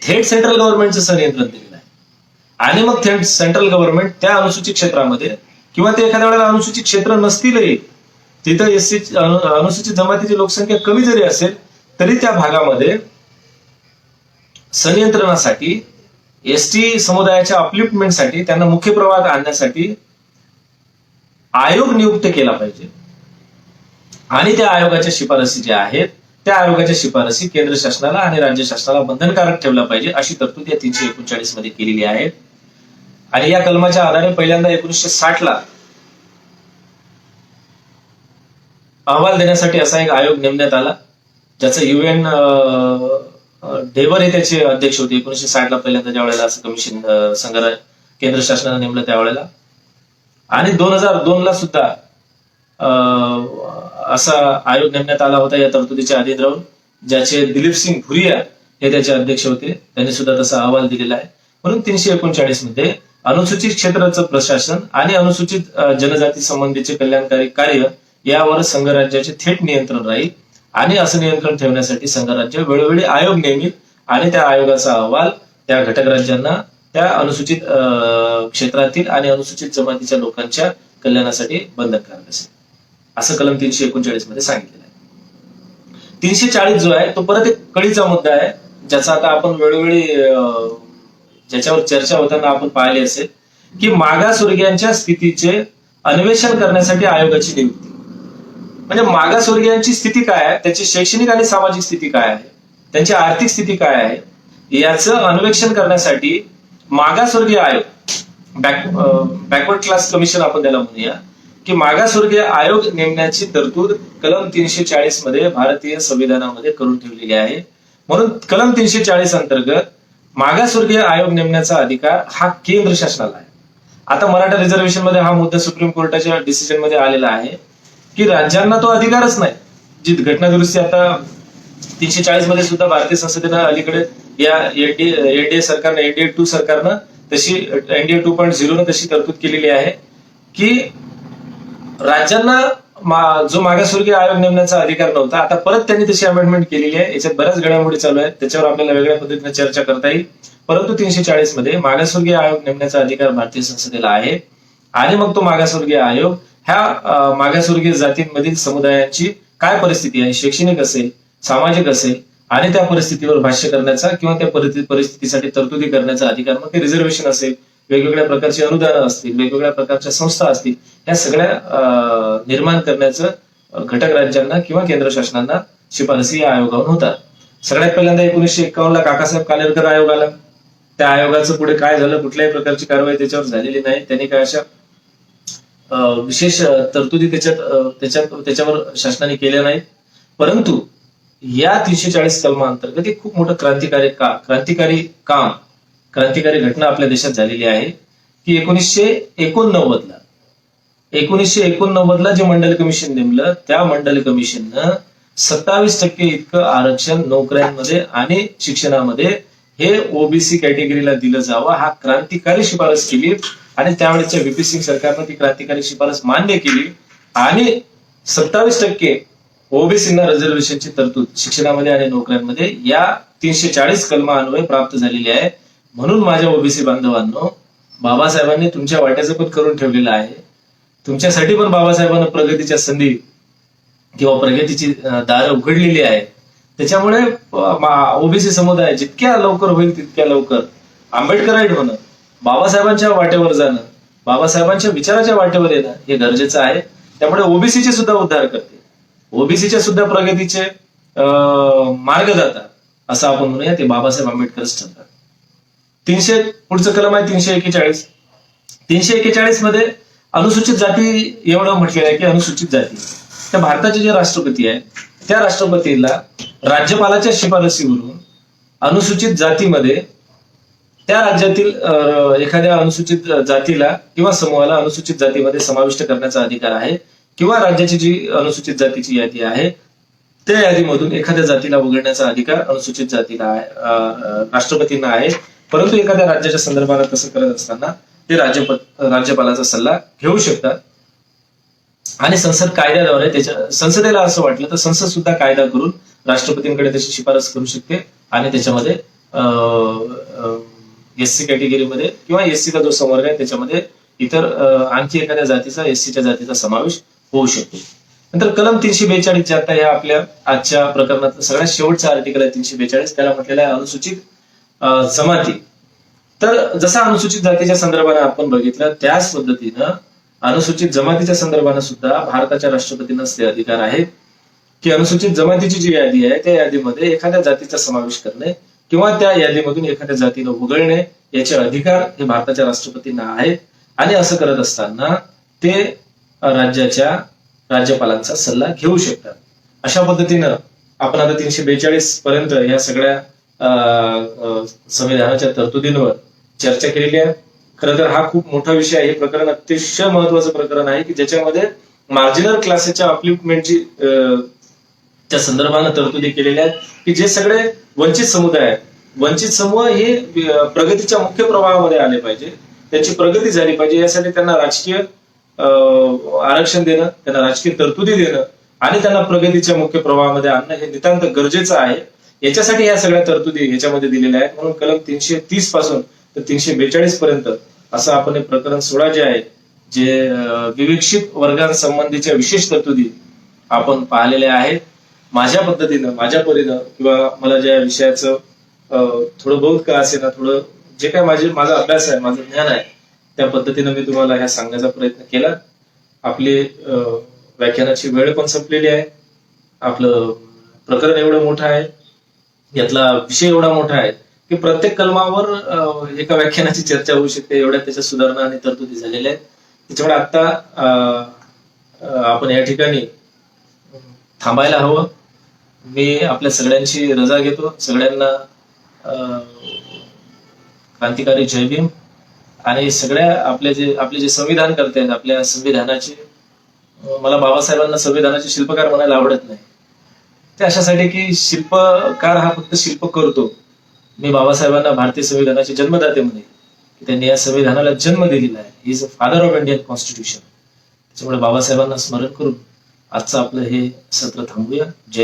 थेट सेंट्रल गव्हर्नमेंटचं संनियंत्रण दिलेलं आहे. आणि मग थेट सेंट्रल गव्हर्नमेंट त्या अनुसूचित क्षेत्रामध्ये किंवा ते एखाद्या वेळेला अनुसूचित क्षेत्र नसतीलही तिथं अनुसूचित जमातीची लोकसंख्या कमी जरी असेल तरी त्या भागामध्ये संनियंत्रणासाठी, एसटी समुदायाच्या अपलिफ्टमेंटसाठी, त्यांना मुख्य प्रवाहात आणण्यासाठी आयोग नियुक्त केला पाहिजे. आणि त्या आयोगाच्या शिफारसी ज्या आहेत त्या आयोगाच्या शिफारसी केंद्र शासनाला आणि राज्य शासनाला बंधनकारक ठेवला पाहिजे अशी तरतूद या 339 मध्ये केलेली आहे. आणि या कलमाच्या आधारे पहिल्यांदा 1960 ला अहवाल देण्यासाठी असा एक आयोग नेमण्यात आला, ज्याचं UN डेबर हे त्याचे अध्यक्ष होते. 1960 ला पहिल्यांदा ज्या वेळेला असं कमिशन केंद्र शासनाने नेमलं त्यावेळेला. आणि 2002 ला सुद्धा असा आयोग नेमण्यात आला होता या तरतुदीच्या अधीन राहून, ज्याचे दिलीप सिंग भुरिया हे त्याचे अध्यक्ष होते. त्यांनी सुद्धा तसा अहवाल दिलेला आहे. म्हणून 339 मध्ये अनुसूचित क्षेत्राचं प्रशासन आणि अनुसूचित जनजाती संबंधीचे कल्याणकारी कार्य यावर संघ राज्याचे थेट नियंत्रण राहील. आणि असं नियंत्रण ठेवण्यासाठी संघ राज्य वेळोवेळी आयोग नेमिल आणि त्या आयोगाचा अहवाल त्या घटक राज्यांना त्या अनुसूचित क्षेत्रातील आणि अनुसूचित जमातीच्या लोकांच्या कल्याणासाठी बंधनकारक असेल, असं कलम 339 मध्ये सांगितलेलं आहे. 340 जो आहे तो परत एक कळीचा मुद्दा आहे, ज्याचा आता आपण वेळोवेळी ज्याच्यावर चर्चा होताना आपण पाहिले असेल की मागासवर्गीयांच्या स्थितीचे अन्वेषण करण्यासाठी आयोगाची नियुक्ती. म्हणजे मागासवर्गीयांची स्थिती काय आहे, त्याची शैक्षणिक आणि सामाजिक स्थिती काय आहे, त्यांची आर्थिक स्थिती काय आहे याचं अन्वेषण करण्यासाठी मागासवर्गीय आयोग, बॅकवर्ड क्लास कमिशन आपण त्याला म्हणूया, की मागासवर्गीय आयोग नेमण्याची तरतूद कलम 340 मध्ये भारतीय संविधानामध्ये करून ठेवलेली आहे. म्हणून कलम 340 अंतर्गत मागासवर्गीय आयोग नेमण्याचा अधिकार हा केंद्र शासनाला आहे. आता मराठा रिझर्वेशन मध्ये हा मुद्दा सुप्रीम कोर्टाच्या डिसिजन मध्ये आलेला आहे की राज्यांना तो अधिकारच नाही. जी घटना दुरुस्ती आता 340 मध्ये सुद्धा भारतीय संसदेनं अलीकडे या एनडीए सरकारनं एनडीए 2 सरकारनं तशी एनडीए 2.0 तशी तरतूद केलेली आहे की राज्यांना जो मागासवर्गीय आयोग नेमण्याचा अधिकार नव्हता, आता परत त्यांनी तशी अमेंडमेंट केलेली आहे. याच्यात बऱ्याच घडामोडी चालू आहेत, त्याच्यावर आपल्याला वेगळ्या पद्धतीने चर्चा करता येईल. परंतु 340 मध्ये मागासवर्गीय आयोग नेमण्याचा अधिकार भारतीय संसदेला आहे आणि मग तो मागासवर्गीय आयोग ह्या मागासवर्गीय जातींमधील समुदायांची काय परिस्थिती आहे, शैक्षणिक असेल, सामाजिक असेल, आणि त्या परिस्थितीवर भाष्य करण्याचा किंवा त्या परिस्थितीसाठी तरतुदी करण्याचा अधिकार, मग ते रिझर्वेशन असेल, वेगवेगळ्या प्रकारची अनुदानं असतील, वेगवेगळ्या प्रकारच्या संस्था असतील, या सगळ्या निर्माण करण्याचं घटक राज्यांना किंवा केंद्र शासनांना शिफारसी या आयोगावर होतात. सगळ्यात पहिल्यांदा 1951 ला काकासाहेब कालेलकर आयोग आला. त्या आयोगाचं पुढे काय झालं, कुठल्याही प्रकारची कारवाई त्याच्यावर झालेली नाही. त्यांनी काय अशा विशेष तरतुदी त्याच्यावर शासनाने केल्या नाहीत. परंतु या 340 कलमांतर्गत एक खूप मोठं क्रांतिकारी घटना आपल्या देशात झालेली आहे की 1989 ला जे मंडल कमिशन नेमलं, त्या मंडल कमिशननं 27% इतकं आरक्षण नोकऱ्यांमध्ये आणि शिक्षणामध्ये हे ओबीसी कॅटेगरीला दिलं जावं, हा क्रांतिकारी शिफारस केली. आणि त्यावेळेच्या व्हीपी सिंग सरकारनं ती क्रांतिकारी शिफारस मान्य केली आणि 27% ओबीसींना रिझर्वेशनची तरतूद शिक्षणामध्ये आणि नोकऱ्यांमध्ये या 340 कलमान्वये प्राप्त झालेली आहे. म्हणून माझ्या ओबीसी बांधवांनो, बाबासाहेबांनी तुमच्या वाट्याचं पण करून ठेवलेलं आहे. तुमच्यासाठी पण बाबासाहेबांना प्रगतीच्या संधी किंवा प्रगतीची दारं उघडलेली आहे. त्याच्यामुळे ओबीसी समुदाय जितक्या लवकर होईल तितक्या लवकर आंबेडकराईट होणं, बाबासाहेबांच्या वाटेवर जाणं, बाबासाहेबांच्या विचाराच्या वाटेवर येणं हे गरजेचं आहे. त्यामुळे ओबीसीचे सुद्धा उद्धार करते, ओबीसीच्या सुद्धा प्रगतीचे मार्गदाता असं आपण म्हणूया, ते बाबासाहेब आंबेडकरच ठरतात. पुढचं कलम आहे 341. 341 मध्ये अनुसूचित जाती एवढं म्हटलेलं आहे की अनुसूचित जाती, त्या भारताचे जे राष्ट्रपती आहेत त्या राष्ट्रपतीला राज्यपालाच्या शिफारसीवरून अनुसूचित जातीमध्ये त्या राज्यातील एखाद्या अनुसूचित जातीला किंवा समूहाला अनुसूचित जातीमध्ये समाविष्ट करण्याचा अधिकार आहे, किंवा राज्याची जी अनुसूचित जातीची यादी आहे त्या यादीमधून एखाद्या जातीला वगळण्याचा अधिकार अनुसूचित जातीला आहे, राष्ट्रपतींना आहे. परंतु एखाद्या राज्याच्या संदर्भात तसं करत असताना ते राज्यपालाचा सल्ला घेऊ शकतात. आणि संसद कायद्याद्वारे संसदेला असं वाटलं तर संसद सुद्धा कायदा करून राष्ट्रपतींकडे त्याची शिफारस करू शकते आणि त्याच्यामध्ये एससी कॅटेगरीमध्ये किंवा एससीचा जो संवर्ग आहे त्याच्यामध्ये इतर आणखी एखाद्या जातीचा, एससीच्या जातीचा समावेश होऊ शकतो. नंतर कलम 342 जे आता ह्या आपल्या आजच्या प्रकरणात सगळ्यात शेवटचा आर्टिकल आहे 342, त्याला म्हटलेलं आहे अनुसूचित जमाती. तर जसा अनुसूचित जातीच्या संदर्भाने आपण बघितलं त्याच पद्धतीनं अनुसूचित जमातीच्या संदर्भाने सुद्धा भारताच्या राष्ट्रपतींनाच ते अधिकार आहेत की अनुसूचित जमातीची जी यादी आहे त्या यादीमध्ये एखाद्या जातीचा समावेश करणे किंवा त्या यादीमधून एखाद्या जातीला वगळणे याचे अधिकार हे भारताच्या राष्ट्रपतींना आहेत. आणि असं करत असताना ते राज्याच्या राज्यपालांचा सल्ला घेऊ शकतात. अशा पद्धतीनं आपण आता 342 पर्यंत या सगळ्या संविधानाच्या तरतुदींवर चर्चा केलेली आहे. खरं तर हा खूप मोठा विषय आहे. हे प्रकरण अतिशय महत्वाचं प्रकरण आहे की ज्याच्यामध्ये मार्जिनल क्लासेसच्या अपलिफ्टमेंटची त्या संदर्भानं तरतुदी केलेल्या आहेत की जे सगळे वंचित समुदाय आहेत, वंचित समूह हे प्रगतीच्या मुख्य प्रवाहामध्ये आले पाहिजे, त्यांची प्रगती झाली पाहिजे, यासाठी त्यांना राजकीय आरक्षण देणं, त्यांना राजकीय तरतुदी देणं आणि त्यांना प्रगतीच्या मुख्य प्रवाहामध्ये आणणं हे नितांत गरजेचं आहे. याच्यासाठी या सगळ्या तरतुदी ह्याच्यामध्ये दिलेल्या आहेत. म्हणून कलम 330 पासून तर 342 पर्यंत असं आपण हे प्रकरण 16 जे आहे जे विवक्षित वर्गांसंबंधीच्या विशेष तरतुदी आपण पाहिलेल्या आहेत. माझ्या पद्धतीनं, माझ्या परीनं किंवा मला ज्या विषयाचं थोडं बहुत का असे ना, थोडं जे काय माझा अभ्यास आहे, माझं ज्ञान आहे, त्या पद्धतीनं मी तुम्हाला ह्या सांगण्याचा प्रयत्न केला. आपली व्याख्यानाची वेळ पण संपलेली आहे. आपलं प्रकरण एवढं मोठं आहे, यातला विषय एवढा मोठा आहे की प्रत्येक कलमावर एका व्याख्यानाची चर्चा होऊ शकते, एवढ्या त्याच्या सुधारणा आणि तरतुदी झालेल्या आहेत. त्याच्यामुळे आता आपण या ठिकाणी थांबायला हवं मी आपल्या सगळ्यांची रजा घेतो. सगळ्यांना अं, क्रांतिकारी जय भीम. आणि सगळ्या आपले जे संविधान करते आहेत, आपल्या संविधानाचे मला बाबासाहेबांना संविधानाचे शिल्पकार म्हणायला आवडत नाही. ते अशासाठी की शिल्पकार हा फक्त शिल्प करतो. मी बाबासाहेबांना भारतीय संविधानाचे जन्मदाते म्हणे, की त्यांनी या संविधानाला जन्म दिलेला आहे. He is a father of Indian constitution. त्याच्यामुळे बाबासाहेबांना स्मरण करून आजचं आपलं हे सत्र थांबूया. जय